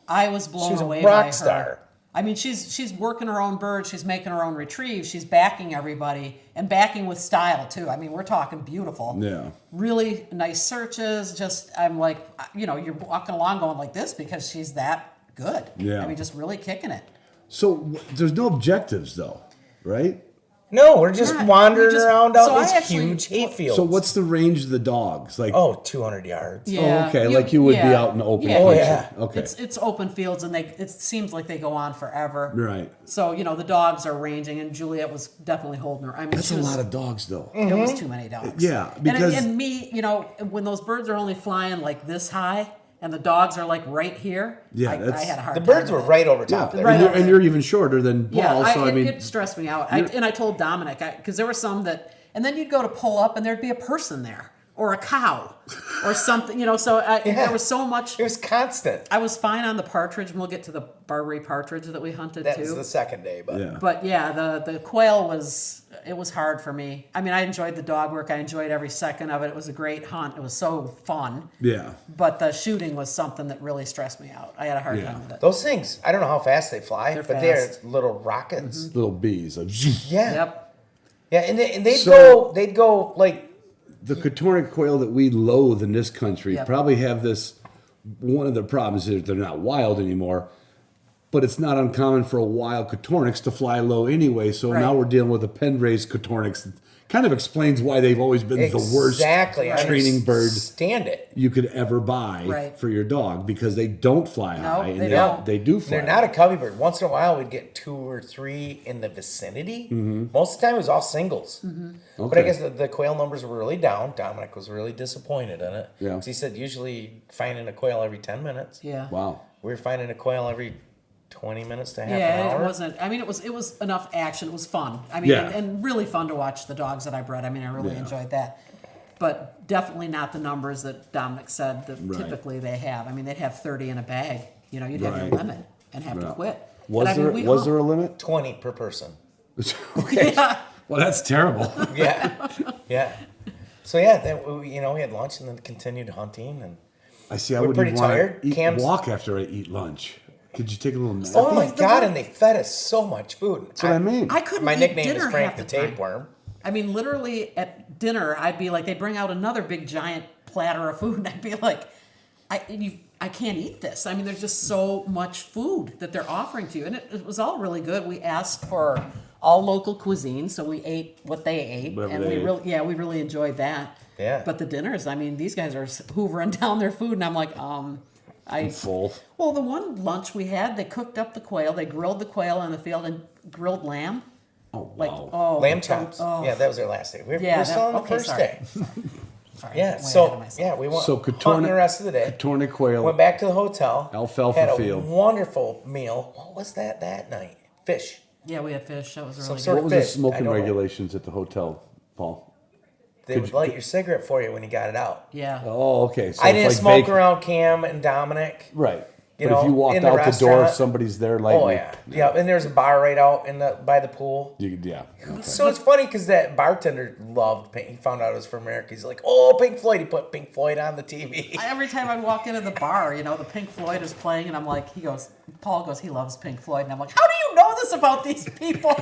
I was blown She was a away rock by her. star. I mean, she's working her own bird. She's making her own retrieves. She's backing everybody and backing with style too. I mean, we're talking beautiful. Yeah. Really nice searches. Just I'm like, you know, you're walking along going like this because she's that good. Yeah. I mean, just really kicking it. So there's no objectives though, right? No, we're just Yeah, wandering we just- around out so I these actually- huge hay fields. So what's the range of the dogs? Like, Oh, 200 yards. Yeah. okay, like you would be out in the open Yeah. Oh, country. yeah. Okay. It's open fields and it seems like they go on forever. Right. So, you know, the dogs are ranging and Juliet was definitely holding her. I mean, That's she a was, lot of dogs though. it was too many dogs. Yeah, And- because- and me, you know, when those birds are only flying like this high and the dogs are like right here, Yeah, I that's- had a hard The time birds with were it. right over Yeah, top there. Right and, you're, over and there. you're even shorter than Paul. Yeah, so I mean, it stressed me out. And I told Dominic, because there were some that, and then you'd go to pull up and there'd be a person there. or a cow or something, so there was so much. It was constant. I was fine on the partridge, and we'll get to the Barbary partridge that we hunted That too. was the second day, but Yeah. But yeah, the quail was hard for me. I mean, I enjoyed the dog work. I enjoyed every second of it. It was a great hunt. It was so fun. Yeah. But the shooting was something that really stressed me out. I had a hard time with it. those things, I don't know how fast they fly, They're but they're fast. little rockets. Little bees. Like, Yeah. Yep. Yeah, and they'd So- go like the Quatornic quail that we loathe in this country Yep. probably have this. One of the problems is they're not wild anymore, but it's not uncommon for a wild Quatornics to fly low anyway. So now Right. we're dealing with a pen-raised Quatornics. Kind of explains why they've always been the worst exactly training bird Stand it. you could ever buy Right. for your dog because they don't fly high. And they don't. They do fly. They're not a cubby bird. Once in a while, we'd get 2 or 3 in the vicinity. Most of the time, it was all singles. But I Okay. guess the quail numbers were really down. Dominic was really disappointed in it. Yeah. 'Cause he said usually finding a quail every 10 minutes. Yeah. Wow. We were finding a quail every 20 minutes to half an Yeah, hour. it wasn't. I mean, it was enough action. It was fun. I mean, Yeah. and really fun to watch the dogs that I bred. I mean, I really Yeah. enjoyed that. But definitely not the numbers that Dominic said that Right. typically they have. I mean, they'd have 30 in a bag. You'd have your Right. limit and have to Right. quit. Was And I mean, there we was hunt- there a limit? 20 per person. Yeah. Well, that's terrible. Yeah. Yeah. So, yeah, then we had lunch and then continued hunting. And I see. I We're wouldn't pretty want tired. to Cam's- walk after I eat lunch. Could you take a little nap? oh, my God, and they fed us so much food. That's what I mean. I couldn't My eat nickname dinner is Frank half the time. Tapeworm. I mean, literally at dinner, I'd be like, they'd bring out another big giant platter of food, and I'd be like, I can't eat this. I mean, there's just so much food that they're offering to you, and it was all really good. We asked for all local cuisine, so we ate what they ate, Whatever and they ate. we really enjoyed that. Yeah. But the dinners, I mean, these guys are hoovering down their food, and I'm like, I'm full. Well, the one lunch we had, they cooked up the quail, they grilled the quail in the field, and grilled lamb. Oh Like, wow. oh, Lamb chops. oh. Yeah, that was our last day. We're Yeah, still on the okay, first sorry. day. Sorry, Yeah, I'm way ahead of so myself. yeah, we went So hunting the rest of the day. Quatornic quail. Went back to the hotel. Alfalfa had a field. wonderful meal. What was that night? Fish. Yeah, we had fish. That was Some really sort good. What was the fish. I smoking don't know. regulations at the hotel, Paul? They Could would you- light your cigarette for you when you got it out. Yeah. Oh, okay. So I it's didn't like smoke bacon. around Cam and Dominic. Right. You But if know, you walked in the out the door, restaurant- somebody's there lighting. Oh it. yeah, yeah. And there's a bar right out by the pool. Yeah. Okay. So it's funny because that bartender loved Pink. He found out it was from America. He's like, "Oh, Pink Floyd." He put Pink Floyd on the TV. Every time I walk into the bar, the Pink Floyd is playing, and I'm like, Paul goes, he loves Pink Floyd, and I'm like, how do you know this about these people?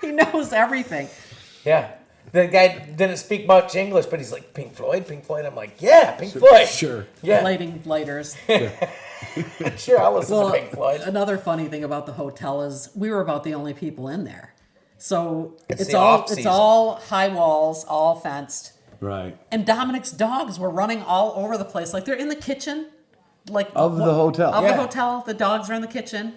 He knows everything. Yeah. The guy didn't speak much English, but he's like, Pink Floyd, Pink Floyd. I'm like, yeah, Pink Floyd. Sure. Yeah. Lighting lighters. Sure, I'll listen Well, to Pink Floyd. another funny thing about the hotel is we were about the only people in there. So It's it's the all off-season. it's all high walls, all fenced. Right. And Dominic's dogs were running all over the place. Like they're in the kitchen. Like Of the hotel. Of Yeah. the hotel. The dogs are in the kitchen.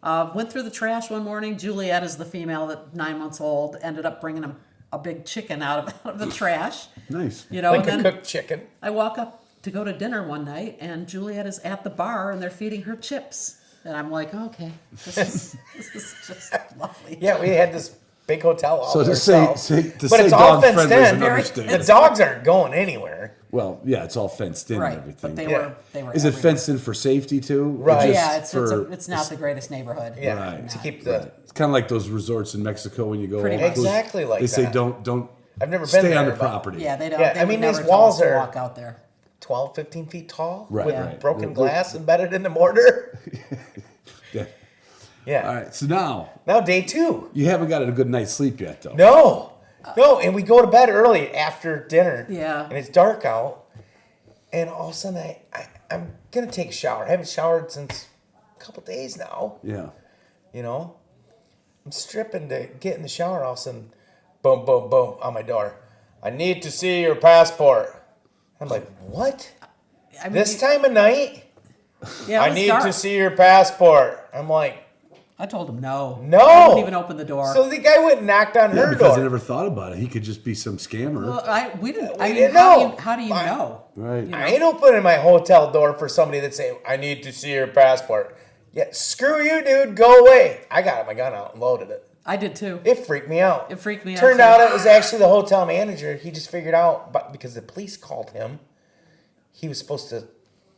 Went through the trash one morning. Juliet is the female that 9 months old. Ended up bringing a big chicken out of the trash. Nice. You know, Like a and then cooked chicken. I walk up to go to dinner one night, and Juliet is at the bar, and they're feeding her chips. And I'm like, okay, this is just lovely. Yeah, we had this big hotel all So to to say ourselves. to But say it's all dog fenced friendly is in. an Very- understatement. The dogs aren't going anywhere. Well, yeah, it's all fenced in Right, and everything. but they Yeah. were. Is it everywhere. fenced in for safety too? Or Right. just Yeah, for- it's not the greatest neighborhood. Yeah, Right. to keep the. It's kind of like those resorts in Mexico when you go. Pretty all much. close- Exactly like they say that. don't. I've never been stay there, on the but- property. Yeah, they don't. Yeah, they I would mean, never these tell walls us to are- walk out there. 12, 15 feet tall Right, with right. broken They're- glass embedded in the mortar. Yeah. Yeah. All right. So now Now day 2. you haven't got a good night's sleep yet, though. No, and we go to bed early after dinner. Yeah. And it's dark out. And all of a sudden, I'm going to take a shower. I haven't showered since a couple days now. Yeah. You know? I'm stripping to get in the shower. All of a sudden, boom, boom, boom on my door. I need to see your passport. I'm like, what? I mean, This time of night? yeah, it I was need dark. to see your passport. I'm like, I told him no. no. I wouldn't even open the door. So the guy went and knocked on Yeah, her because door. I never thought about it. He could just be some scammer. Well, we didn't. I We mean, didn't how know. do how do you know? Right. I ain't opening my hotel door for somebody that say, I need to see your passport. Yeah, screw you, dude. Go away. I got my gun out and loaded it. I did too. It freaked me out. It freaked me out. Turned too. out it was actually the hotel manager. He just figured out, but because the police called him, he was supposed to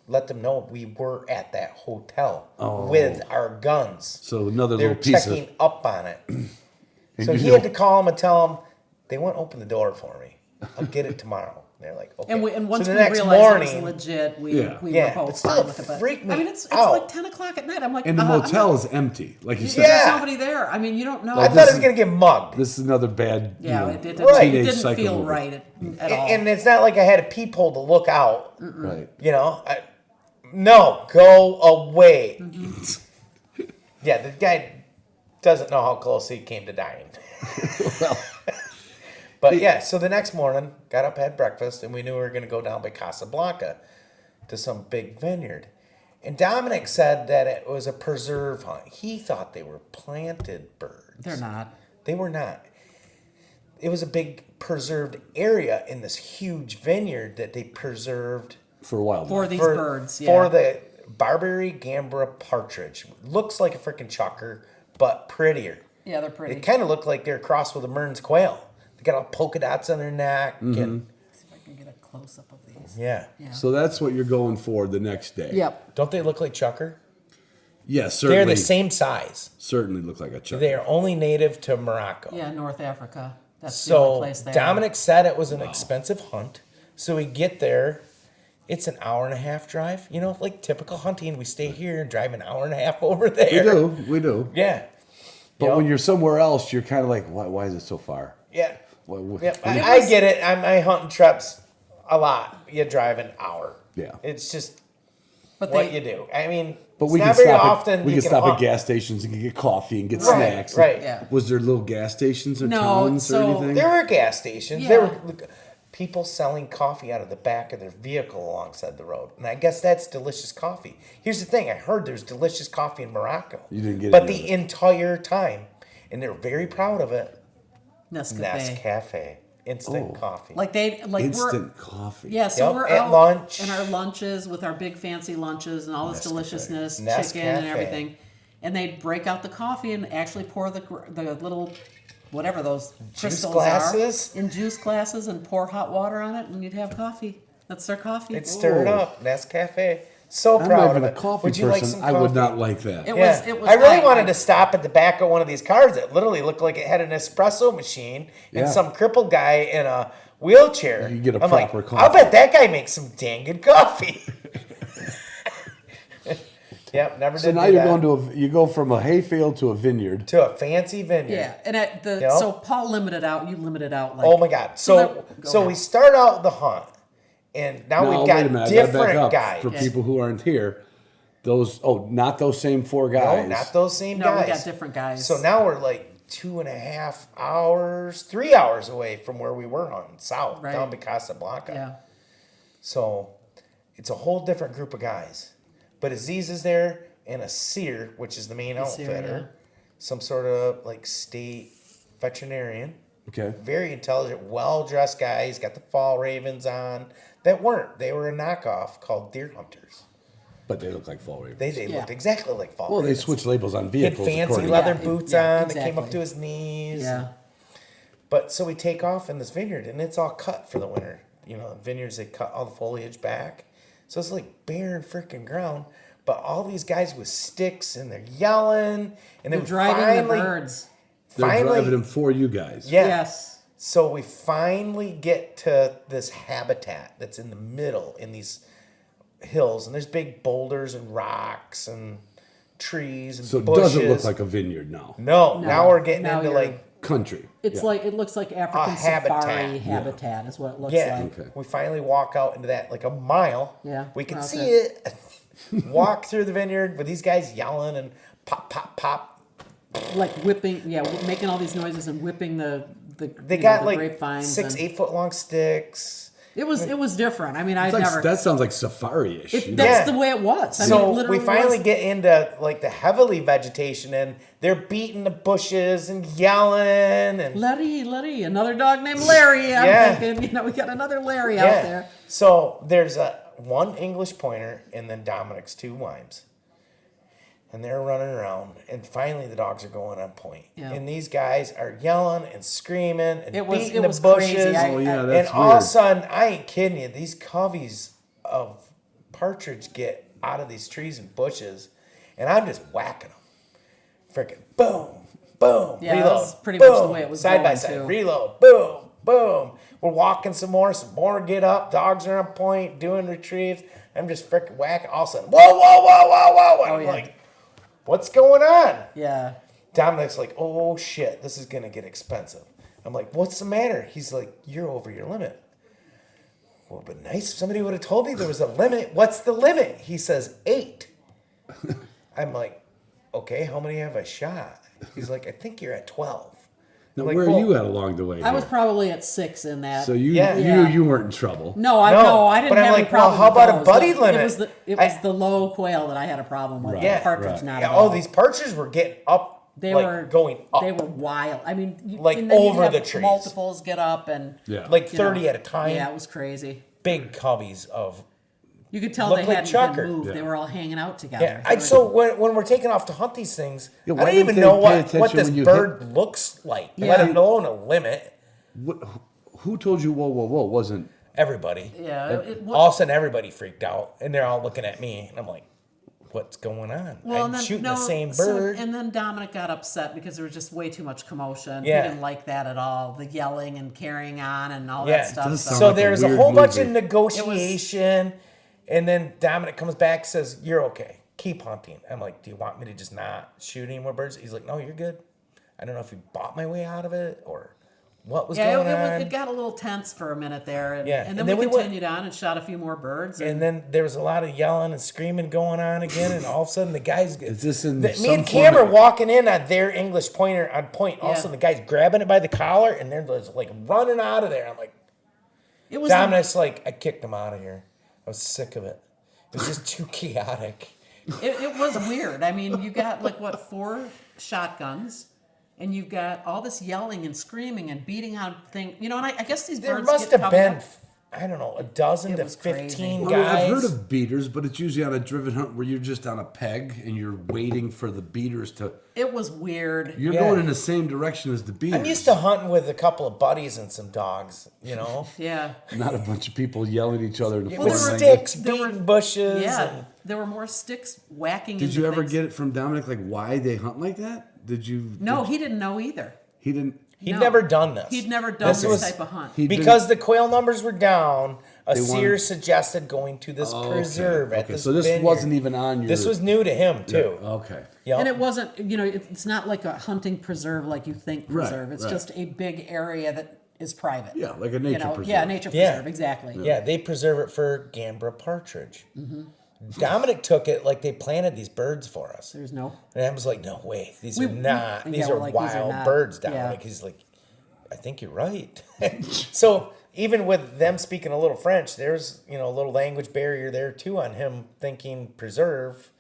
let them know we were at that hotel with our guns. So another They were little piece checking of. up on it. So you he know- had to call him and tell him they won't open the door for me. I'll get it tomorrow. They're like, okay. And once so we the next realized morning, it was legit, we Yeah. were Yeah, both but still, fine it with it. But freaked me I mean, it's out. like 10 o'clock at night. I'm like, And the I'm motel not- is empty, like you said. Yeah. There's nobody there. I mean, you don't know. I this thought I was is- going to get mugged. This is another bad. Yeah, you know, it Right. didn't psycho feel movie. right at all. And it's not like I had a peephole to look out. Right. You know, no, go away. Yeah, the guy doesn't know how close he came to dying. Well, But yeah, so the next morning, got up, had breakfast, and we knew we were going to go down by Casablanca to some big vineyard. And Dominic said that it was a preserve hunt. He thought they were planted birds. They're not. They were not. It was a big preserved area in this huge vineyard that they preserved for a while. For these for, birds, yeah. for the Barbary Gambra partridge. Looks like a freaking chucker, but prettier. Yeah, they're pretty. They kind of look like they're crossed with a Mearns quail. They got all polka dots on their neck. And, See if I can get a close up of these. yeah. So that's what you're going for the next day. Yep. Don't they look like chucker? Yeah, certainly. They're the same size. Certainly look like a chuck. They are only native to Morocco. Yeah, North Africa. That's the only So place they Dominic said it was an expensive hunt. So we get there. It's an hour and a half drive. You know, like typical hunting. We stay here and drive an hour and a half over there. We do. Yeah. But You know? when you're somewhere else, you're kind of like, why is it so far? Yeah. What- Yep, I get it. I hunt trips a lot. You drive an hour. Yeah. It's just But what you do. I mean, But it's we can not very stop. often. We you can stop hunt. at gas stations and get coffee and get Right, snacks. right. Yeah. Was there little gas stations or No, towns so or anything? There were gas stations. Yeah. There were people selling coffee out of the back of their vehicle alongside the road. And I guess that's delicious coffee. Here's the thing. I heard there's delicious coffee in Morocco. You didn't get But any the of it. entire time, and they're very proud of it, Nescafe. Nescafe. Instant Oh. coffee. Like we're Instant coffee. yeah, so Yep, we're at out lunch. in our lunches with our big fancy lunches and all this Nescafe. deliciousness, Nescafe. chicken and everything, and they'd break out the coffee and actually pour the little whatever those crystals glasses? are in juice glasses and pour hot water on it, and you'd have coffee. That's their coffee. It's stirred Ooh. up. Nescafe. So I'm proud not of even a it. coffee Would you like person. some I would coffee? not like that. It Yeah. was I really like- wanted to stop at the back of one of these cars that literally looked like it had an espresso machine and Yeah. some crippled guy in a wheelchair. You get a I'm like, proper I'll coffee. bet that guy makes some dang good coffee. Yep, never So did now do you're that. going to you go from a hayfield to a vineyard. to a fancy vineyard. Yeah, and Yep. so Paul limited out. You limited out. Like, Oh my God. So go we ahead. start out the hunt, and now No, we've wait got a minute. I gotta back different up guys. for people who aren't here. Not those same four guys. No, not those same No, guys. we got different guys. So now we're like 2.5 hours, 3 hours away from where we were hunting south, Right. down by Casablanca. Yeah. So it's a whole different group of guys. But Aziz is there, and a seer, which is the main seer, outfitter, yeah. some sort of like state veterinarian, Okay. very intelligent, well-dressed guy. He's got the fall ravens on. That weren't. They were a knockoff called Deer Hunters. But they look like fall ravens. They Yeah. looked exactly like fall Well, they ravens. switch labels on He had vehicles. fancy according- leather Yeah, boots yeah, on that came up exactly. to his knees. Yeah. But so we take off in this vineyard, and it's all cut for the winter. You know, vineyards, they cut all the foliage back. So it's like barren freaking ground. But all these guys with sticks, and they're yelling. And They're then driving finally, the birds. They're finally, driving them for you guys. yeah. Yes. So we finally get to this habitat that's in the middle in these hills. And there's big boulders and rocks and trees and So it bushes. doesn't look like a vineyard now. No, now we're getting now into you're- like Country. It looks like African habitat. safari Yeah. habitat is what it looks yeah. like. Okay. We finally walk out into that like a mile. Yeah. We can Okay. see it. Walk through the vineyard with these guys yelling and pop, pop, pop. Like whipping, making all these noises and whipping the They got the like grapevines. 6, and 8 foot long sticks. it was different. I mean, I'd It's like, never. that sounds like safari-ish. That's you know? Yeah. the way it was. I So mean, it literally we finally was. get into like the heavily vegetation, and they're beating the bushes and yelling and Larry, another dog named Larry. I'm Yeah. thinking, we got another Larry out there. So there's one English pointer and then Dominic's 2 wimes. and they're running around, and finally the dogs are going on point. Yeah. And these guys are yelling and screaming and It was- beating it the was bushes. crazy. Oh, yeah, and that's all of a weird. sudden, I ain't kidding you, these coveys of partridge get out of these trees and bushes, and I'm just whacking them. Freaking boom, boom, Yeah, that reload, was pretty boom, much the way it was side by going, side, too. reload, boom, boom. We're walking some more get up, dogs are on point, doing retrieves. I'm just freaking whacking. All of a sudden, whoa, whoa, whoa, whoa, whoa. And Oh, I'm yeah. like, what's going on? Yeah. Dominic's like, oh shit, this is gonna get expensive. I'm like, what's the matter? He's like, you're over your limit. Well, but nice if somebody would have told me there was a limit. What's the limit? He says 8. I'm like, okay, how many have I shot? He's like, I think you're at 12. Now, Like, where well, are you at along the way? I was here? probably at 6 in that. So you Yeah. you Yeah. you weren't in trouble. No, I didn't but I'm have like, any problem. well, how with about a those. buddy It limit? was the low quail that I had a problem with. Right, Yeah. Partridge, right. not Yeah, at all. oh, these partridges were getting up, They like were going up, They were wild. I mean, Like, and then you'd over have the trees. Multiples get up and Yeah. like you know, 30 at a time. Yeah, it was crazy. Big coveys of. You could tell Looked they like hadn't chukar. been moved. Yeah. They were all hanging out together. Yeah, They were- so when we're taking off to hunt these things, Yeah, I why don't didn't even they know pay what attention this when you bird looks like, Yeah. let alone a limit. What, who told you? Whoa, whoa, whoa! Wasn't Everybody. Yeah, All of a sudden, everybody freaked out, and they're all looking at me, and I'm like, "What's going on? I'm shooting the same bird." and then Dominic got upset because there was just way too much commotion. Yeah. He didn't like that at all. The yelling and carrying on and all Yeah. that stuff. does sound So like a there's a weird whole bunch of movie. negotiation, and then Dominic comes back and says, "You're okay. Keep hunting." I'm like, "Do you want me to just not shoot any more birds?" He's like, "No, you're good." I don't know if he bought my way out of it or what was yeah, going on. it got a little tense for a minute there. And, Yeah, and and then then we we went- continued on and shot a few more birds. And then there was a lot of yelling and screaming going on again, and all of a sudden the guys Is this in me some and Cam form are of- walking in on their English pointer on point. All of a Yeah. sudden the guy's grabbing it by the collar, and they're just like running out of there. I'm like, it was Dominic's like, I kicked him out of here. I was sick of it. It was just too chaotic. it was weird. I mean, you got like what 4 shotguns, and you've got all this yelling and screaming and beating on thing. You know, and I guess these There birds must get have covered been, up. I don't know, a dozen It to was 15 crazy. Well, guys. I've heard of beaters, but it's usually on a driven hunt where you're just on a peg and you're waiting for the beaters to. It was weird. You're Yeah. going in the same direction as the beaters. I'm used to hunting with a couple of buddies and some dogs, you know? Yeah. Not a bunch of people yelling at each other in the Well, foreign With there were- language. sticks, there were- beating bushes. Yeah, And, there were more sticks whacking. Did into you ever things. get it from Dominic, like why they hunt like that? Did you? No, did- he didn't know either. he didn't. He'd No. never done this. He'd never done This this, was- type of hunt. He'd been- Because the quail numbers were down, a They seer wanted- suggested going to this Oh, preserve okay. at this So this vineyard. wasn't even on your. This was new to him, too. Okay. Yep. And it wasn't, you know, it's not like a hunting preserve like you think Right, preserve. It's right. just a big area that is private. Yeah, like a nature you know? preserve. Yeah, nature Yeah. preserve, exactly. Yeah, they preserve it for Gambra partridge. Mm-hmm. Dominic took it like they planted these birds for us. There's no. And I was like, no way, these We- are not. yeah, These we're are like, these are wild not- birds, yeah. Dominic. He's like, I think you're right. So even with them speaking a little French, there's a little language barrier there too on him thinking preserve,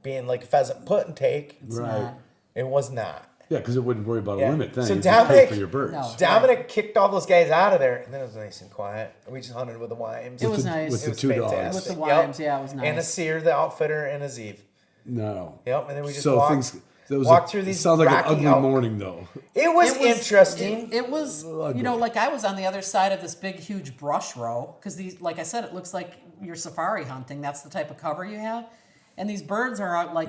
being like pheasant put and take. Right. It was not. Yeah, because it wouldn't worry about Yeah. a limit then. So You just pay Dominic- for your birds. No. Dominic kicked all those guys out of there, and then it was nice and quiet. We just hunted with the wimes. It was the- nice. with It the was two dogs. fantastic. With the wimes, yeah, it was And a nice. seer, the outfitter, and a Zeev. No. Yep, and then we just So walked, things. There was walked through it these sounds like an rocky ugly out- morning though. It was interesting. It was, you know, like I was on the other side of this big, huge brush row because these, like I said, it looks like you're safari hunting. That's the type of cover you have, and these birds are out like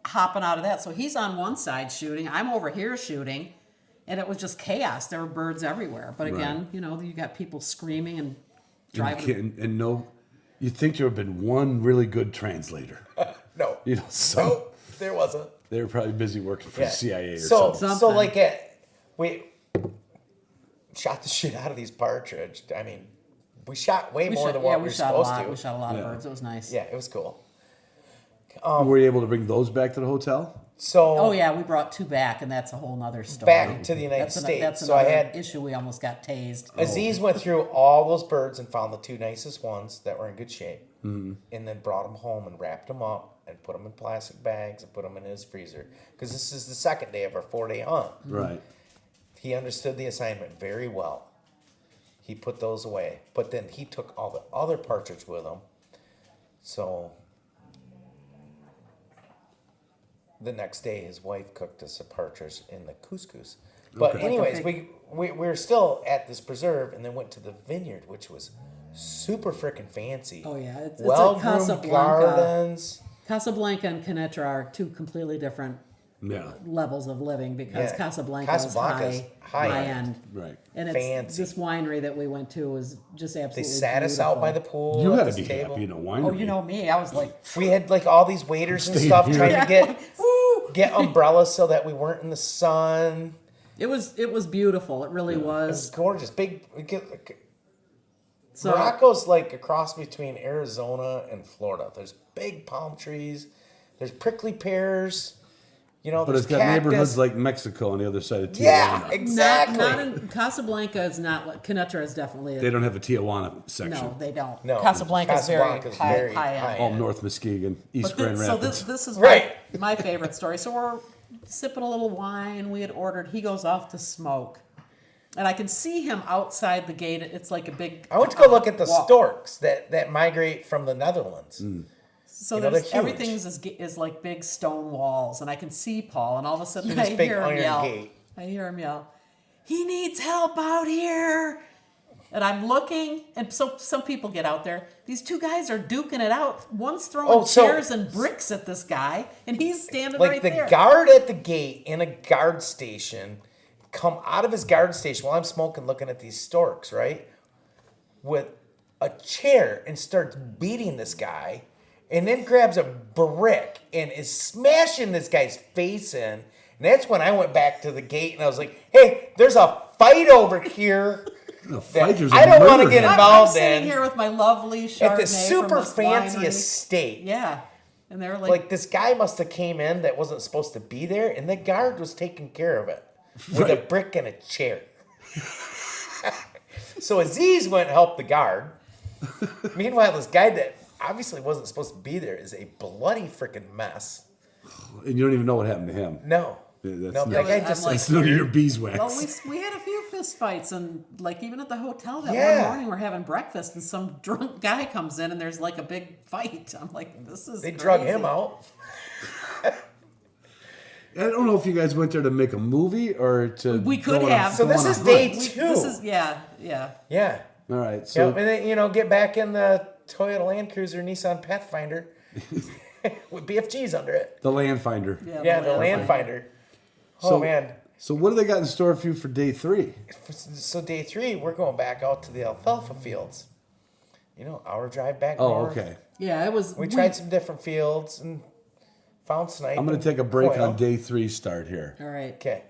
hopping out of that. So he's on one side shooting, I'm over here shooting, and it was just chaos. There were birds everywhere. But again, Right. you know, you got people screaming and And, driving. and no, you think there have been one really good translator. No. You know, so No, there wasn't. they were probably busy working for Yeah. the CIA or so, something. So like we shot the shit out of these partridge. I mean, we shot way more than what we were shot a supposed lot. to. We shot a lot Yeah. of birds. It was nice. Yeah, it was cool. Were you able to bring those back to the hotel? So Oh yeah, we brought 2 back, and that's a whole nother story. back to the United That's States. That's So I another had issue. We almost got tased. Aziz went through all those birds and found the 2 nicest ones that were in good shape, and then brought them home and wrapped them up and put them in plastic bags and put them in his freezer. Because this is the second day of our 4-day hunt. Right. He understood the assignment very well. He put those away, but then he took all the other partridge with him. So the next day, his wife cooked us a partridge in the couscous. But Okay. anyways, we were still at this preserve, and then went to the vineyard, which was super freaking fancy. Oh yeah, it's Well-groomed like Casablanca. gardens. Casablanca and Quneitra are two completely different Yeah. levels of living because Yeah. Casablanca Casablanca's is high high end. end. Right. And it's Fancy. this winery that we went to was just They absolutely sat us out by the beautiful. pool. You at had to this be table. happy in a winery. Oh, you know me. I was like, We had like all these waiters and Stayed stuff here. trying to get woo! get umbrellas so that we weren't in the sun. It was beautiful. It really It was was. gorgeous. So Morocco's like a cross between Arizona and Florida. There's big palm trees. There's prickly pears. You know, But there's it's got cactus. neighborhoods like Mexico on the other side of Tijuana. Yeah, exactly. not in Casablanca is not like Quneitra is definitely. They don't have a Tijuana section. No, they don't. No, Casablanca is Casablanca's very very high high end. All North Muskegon, East But Grand so Rapids. this is Right. my favorite story. So we're sipping a little wine. We had ordered. He goes off to smoke, and I can see him outside the gate. It's like a big. I went to go look at the wall. storks that migrate from the Netherlands. So You know, there's they're huge. everything's is like big stone walls, and I can see Paul, and all of a sudden Huge, I big hear him iron yell. gate. I hear him yell, "He needs help out here!" And I'm looking, and so some people get out there. These two guys are duking it out. One's throwing Oh, so- chairs and bricks at this guy, and he's standing Like right the there. guard at the gate in a guard station come out of his guard station while I'm smoking looking at these storks, right? With a chair and starts beating this guy and then grabs a brick and is smashing this guy's face in. And that's when I went back to the gate and I was like, hey, there's a fight over here. The fighters I don't are want to murdering get him. I'm involved sitting in here with my lovely Chardonnay at the super from this fancy winery. estate. Yeah, and they're Like this guy must have came in that wasn't supposed to be there, and the guard was taking care of it with a brick and a chair. So Aziz went and helped the guard. Meanwhile, this guy that obviously wasn't supposed to be there is a bloody freaking mess. And you don't even know what happened to him. No, Yeah, that's no, not- that guy I'm just like- That's none of your beeswax. Well, we had a few fist fights, and like even at the hotel that Yeah. one morning, we're having breakfast, and some drunk guy comes in, and there's like a big fight. I'm like, this is they drug crazy. him out. I don't know if you guys went there to make a movie or to. We could go on- have. So go this on a is hunt. day We- two. This is yeah. Yeah. All right. So, So and then, get back in the Toyota Land Cruiser Nissan Pathfinder with BFGs under it. the Landfinder. Yeah, the Landfinder. Oh, So- man. So what do they got in store for you for day 3? So day 3, we're going back out to the alfalfa fields. Hour drive back Oh, north. okay. Yeah, it was. We tried some different fields and found snipe. I'm going and to take a break quail. on day 3 start here. All right. Okay.